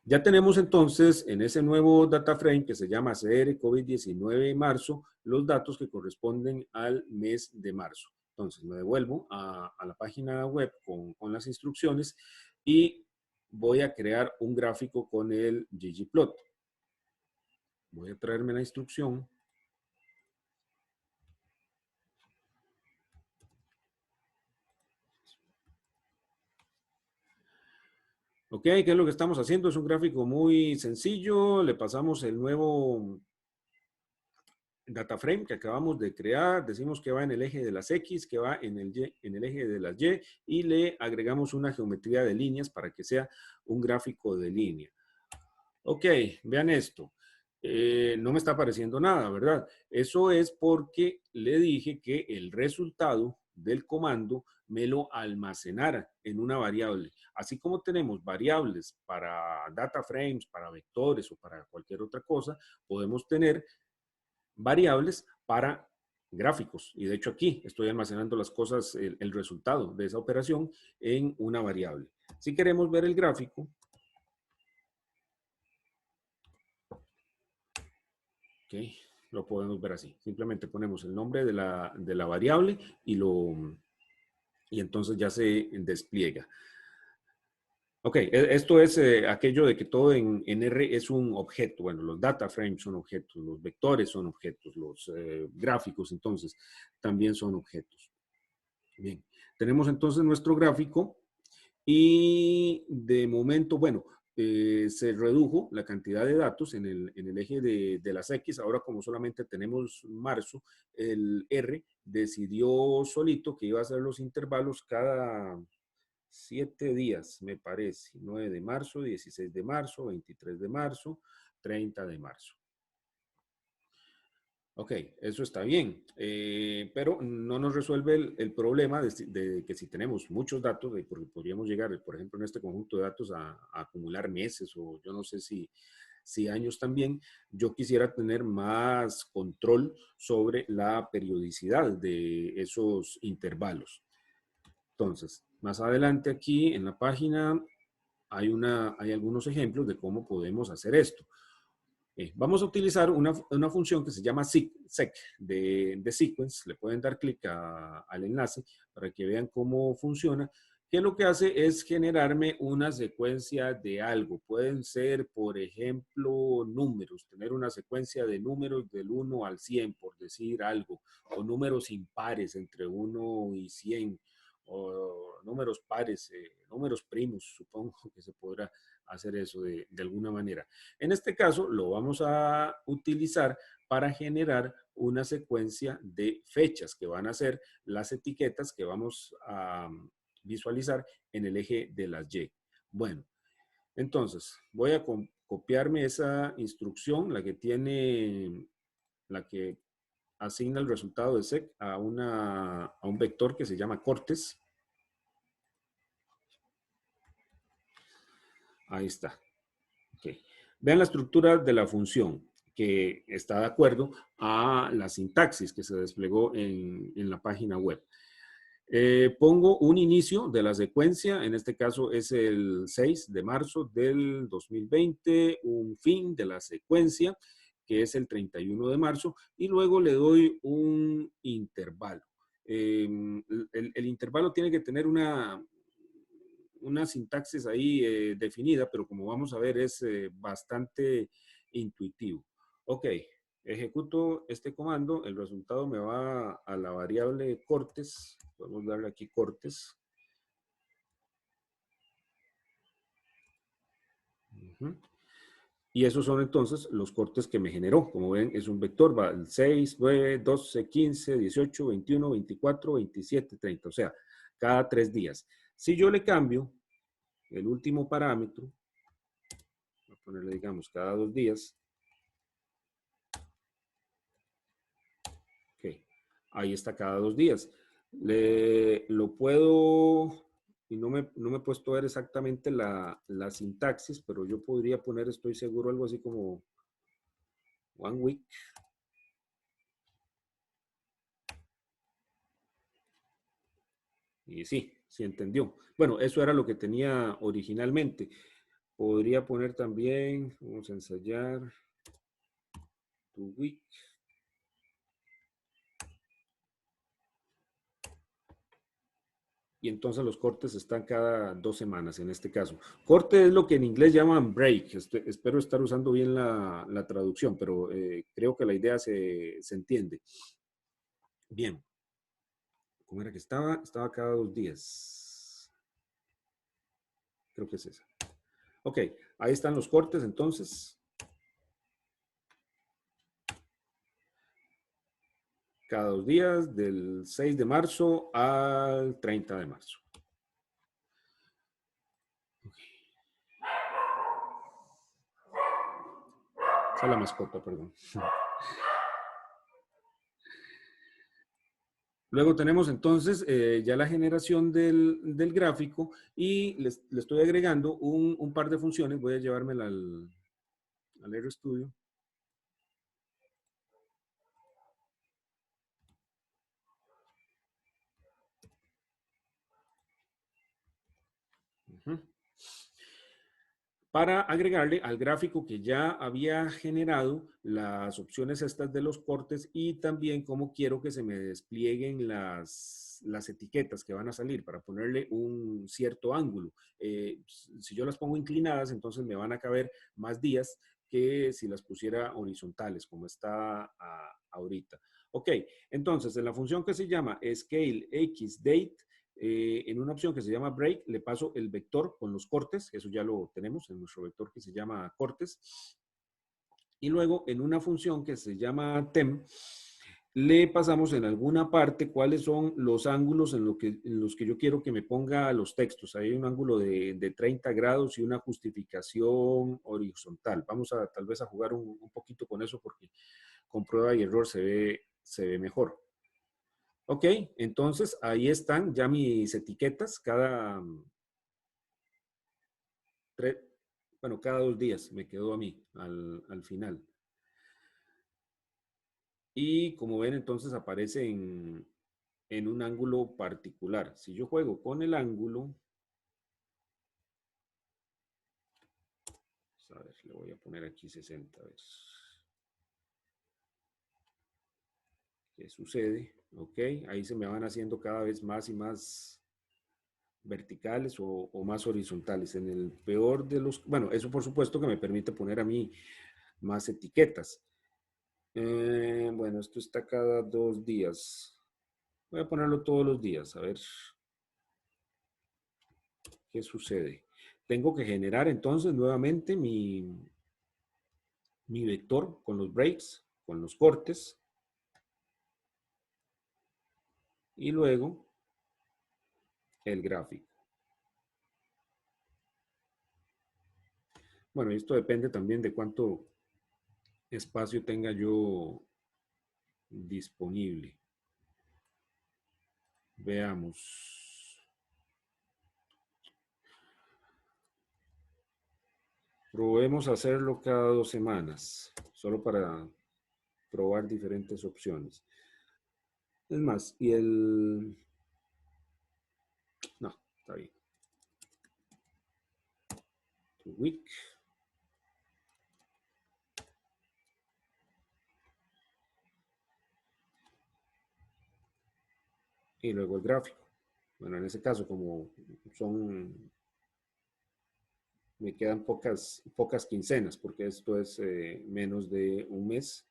Ya tenemos entonces en ese nuevo data frame que se llama CR COVID-19 marzo, los datos que corresponden al mes de marzo. Entonces me devuelvo a la página web con las instrucciones y voy a crear un gráfico con el ggplot. Voy a traerme la instrucción. Ok, ¿qué es lo que estamos haciendo? Es un gráfico muy sencillo. Le pasamos el nuevo data frame que acabamos de crear. Decimos que va en el eje de las X, que va en el eje de las Y, y le agregamos una geometría de líneas para que sea un gráfico de línea. Ok, vean esto. No me está apareciendo nada, ¿verdad? Eso es porque le dije que el resultado del comando me lo almacenara en una variable. Así como tenemos variables para data frames, para vectores o para cualquier otra cosa, podemos tener variables para gráficos. Y de hecho aquí estoy almacenando las cosas, el resultado de esa operación en una variable. Si queremos ver el gráfico, ok, lo podemos ver así. Simplemente ponemos el nombre de la variable y entonces ya se despliega. Ok, esto es aquello de que todo en R es un objeto. Bueno, los data frames son objetos, los vectores son objetos, los gráficos entonces también son objetos. Bien, tenemos entonces nuestro gráfico y de momento, bueno, se redujo la cantidad de datos en el eje de las X. Ahora como solamente tenemos marzo, el R decidió solito que iba a hacer los intervalos cada 7 días, me parece. 9 de marzo, 16 de marzo, 23 de marzo, 30 de marzo. Ok, eso está bien, pero no nos resuelve el problema de que si tenemos muchos datos, porque podríamos llegar, por ejemplo, en este conjunto de datos a acumular meses o yo no sé si años también, yo quisiera tener más control sobre la periodicidad de esos intervalos. Entonces, más adelante aquí en la página hay algunos ejemplos de cómo podemos hacer esto. Vamos a utilizar una función que se llama sec de sequence. Le pueden dar clic al enlace para que vean cómo funciona. Que lo que hace es generarme una secuencia de algo. Pueden ser, por ejemplo, números. Tener una secuencia de números del 1 al 100, por decir algo. O números impares entre 1 y 100. O números pares, números primos, supongo que se podrá hacer eso de alguna manera. En este caso, lo vamos a utilizar para generar una secuencia de fechas que van a ser las etiquetas que vamos a visualizar en el eje de las Y. Bueno, entonces voy a copiarme esa instrucción, la que asigna el resultado de sec a un vector que se llama cortes. Ahí está. Okay. Vean la estructura de la función que está de acuerdo a la sintaxis que se desplegó en la página web. Pongo un inicio de la secuencia, en este caso es el 6 de marzo del 2020, un fin de la secuencia, que es el 31 de marzo, y luego le doy un intervalo. El intervalo tiene que tener una sintaxis ahí definida, pero como vamos a ver es bastante intuitivo. Ok, ejecuto este comando, el resultado me va a la variable cortes, podemos darle aquí cortes. Y esos son entonces los cortes que me generó. Como ven, es un vector, va el 6, 9, 12, 15, 18, 21, 24, 27, 30. O sea, cada 3 días. Si yo le cambio el último parámetro, voy a ponerle, digamos, cada 2 días. Ok, ahí está cada 2 días. Lo puedo, y no me he puesto a ver exactamente la sintaxis, pero yo podría poner, estoy seguro, algo así como one week. Y sí, sí entendió. Bueno, eso era lo que tenía originalmente. Podría poner también, vamos a ensayar, to week. Y entonces los cortes están cada 2 semanas en este caso. Corte es lo que en inglés llaman break. Espero estar usando bien la traducción, pero creo que la idea se entiende. Bien. ¿Cómo era que estaba? Estaba cada 2 días. Creo que es esa. Ok, ahí están los cortes entonces. Cada 2 días, del 6 de marzo al 30 de marzo. Esa es la mascota, perdón. Luego tenemos entonces ya la generación del gráfico y le estoy agregando un par de funciones. Voy a llevármela al RStudio. Para agregarle al gráfico que ya había generado las opciones estas de los cortes y también cómo quiero que se me desplieguen las etiquetas que van a salir para ponerle un cierto ángulo. Si yo las pongo inclinadas, entonces me van a caber más días que si las pusiera horizontales, como está ahorita. Ok, entonces en la función que se llama scaleXDate, en una opción que se llama break, le paso el vector con los cortes, eso ya lo tenemos en nuestro vector que se llama cortes. Y luego en una función que se llama tem, le pasamos en alguna parte cuáles son los ángulos en los que yo quiero que me ponga los textos. Hay un ángulo de 30 grados y una justificación horizontal. Vamos a tal vez a jugar un poquito con eso porque con prueba y error se ve mejor. Ok, entonces ahí están ya mis etiquetas cada 2 días me quedó a mí al final. Y como ven, entonces aparece en un ángulo particular. Si yo juego con el ángulo, a ver, le voy a poner aquí 60. A ver. ¿Qué sucede? Ok, ahí se me van haciendo cada vez más y más verticales o más horizontales. En el peor de los... Bueno, eso por supuesto que me permite poner a mí más etiquetas. Bueno, esto está cada 2 días. Voy a ponerlo todos los días, a ver. ¿qué sucede? Tengo que generar entonces nuevamente mi vector con los breaks, con los cortes. Y luego el gráfico. Bueno, esto depende también de cuánto espacio tenga yo disponible. Veamos. Probemos hacerlo cada 2 semanas, solo para probar diferentes opciones. Es más, y el... No, está bien. Week. Y luego el gráfico. Bueno, en ese caso, como son... Me quedan pocas quincenas, porque esto es menos de un mes.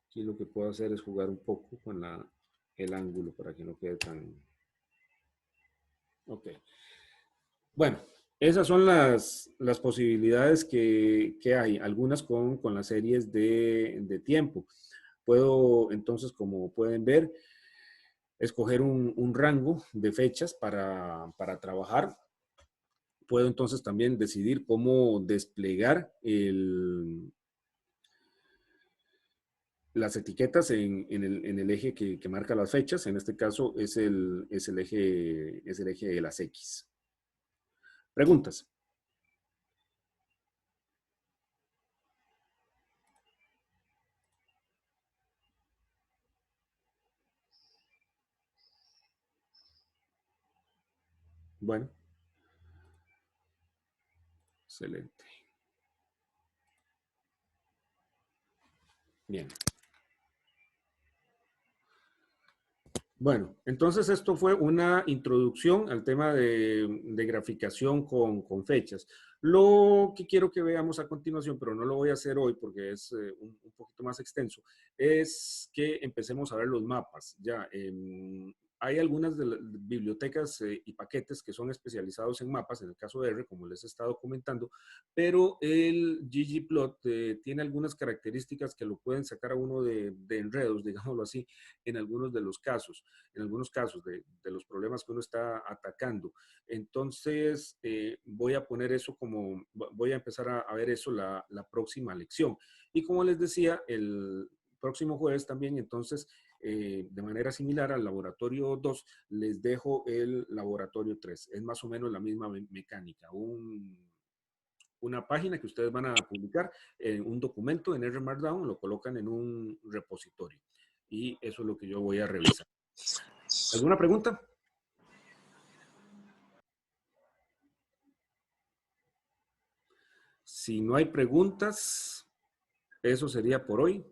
Aquí lo que puedo hacer es jugar un poco con el ángulo para que no quede tan... Ok. Bueno, esas son las posibilidades que hay, algunas con las series de tiempo. Puedo, entonces, como pueden ver, escoger un rango de fechas para trabajar. Puedo entonces también decidir cómo desplegar las etiquetas en el eje que marca las fechas. En este caso es el eje de las X. ¿Preguntas? Bueno. Excelente. Bien. Bueno, entonces esto fue una introducción al tema de graficación con fechas. Lo que quiero que veamos a continuación, pero no lo voy a hacer hoy porque es un poquito más extenso, es que empecemos a ver los mapas. Ya, hay algunas de las bibliotecas y paquetes que son especializados en mapas, en el caso de R, como les he estado comentando, pero el ggplot tiene algunas características que lo pueden sacar a uno de enredos, digámoslo así, en algunos de los casos, de los problemas que uno está atacando. Entonces, voy a poner eso como, voy a empezar a ver eso la próxima lección. Y como les decía, el próximo jueves también, entonces, de manera similar al laboratorio 2, les dejo el laboratorio 3. Es más o menos la misma mecánica. Una página que ustedes van a publicar, un documento en R Markdown, lo colocan en un repositorio. Y eso es lo que yo voy a revisar. ¿Alguna pregunta? Si no hay preguntas, eso sería por hoy.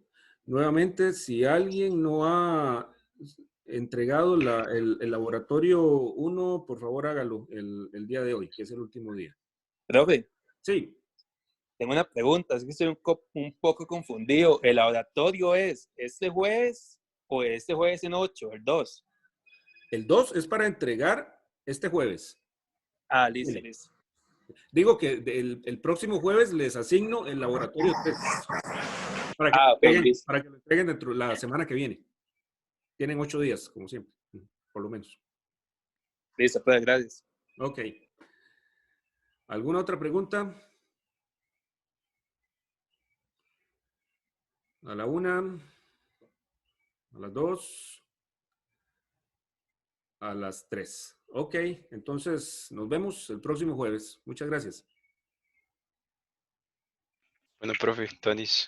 Nuevamente, si alguien no ha entregado el laboratorio 1, por favor hágalo el día de hoy, que es el último día. Profe, Sí. tengo una pregunta, es que estoy un poco confundido. ¿El laboratorio es este jueves o este jueves en 8, el 2? El 2 es para entregar este jueves. Ah, listo, Mire, listo. digo que el próximo jueves les asigno el laboratorio 3 para que, Ah, ok, listo. para que lo entreguen dentro de la semana que viene. Tienen 8 días, como siempre, por lo menos. Listo, pues, gracias. Ok. ¿Alguna otra pregunta? A la 1, a las 2, a las 3. Ok, entonces nos vemos el próximo jueves. Muchas gracias. Bueno, profe, Tonis.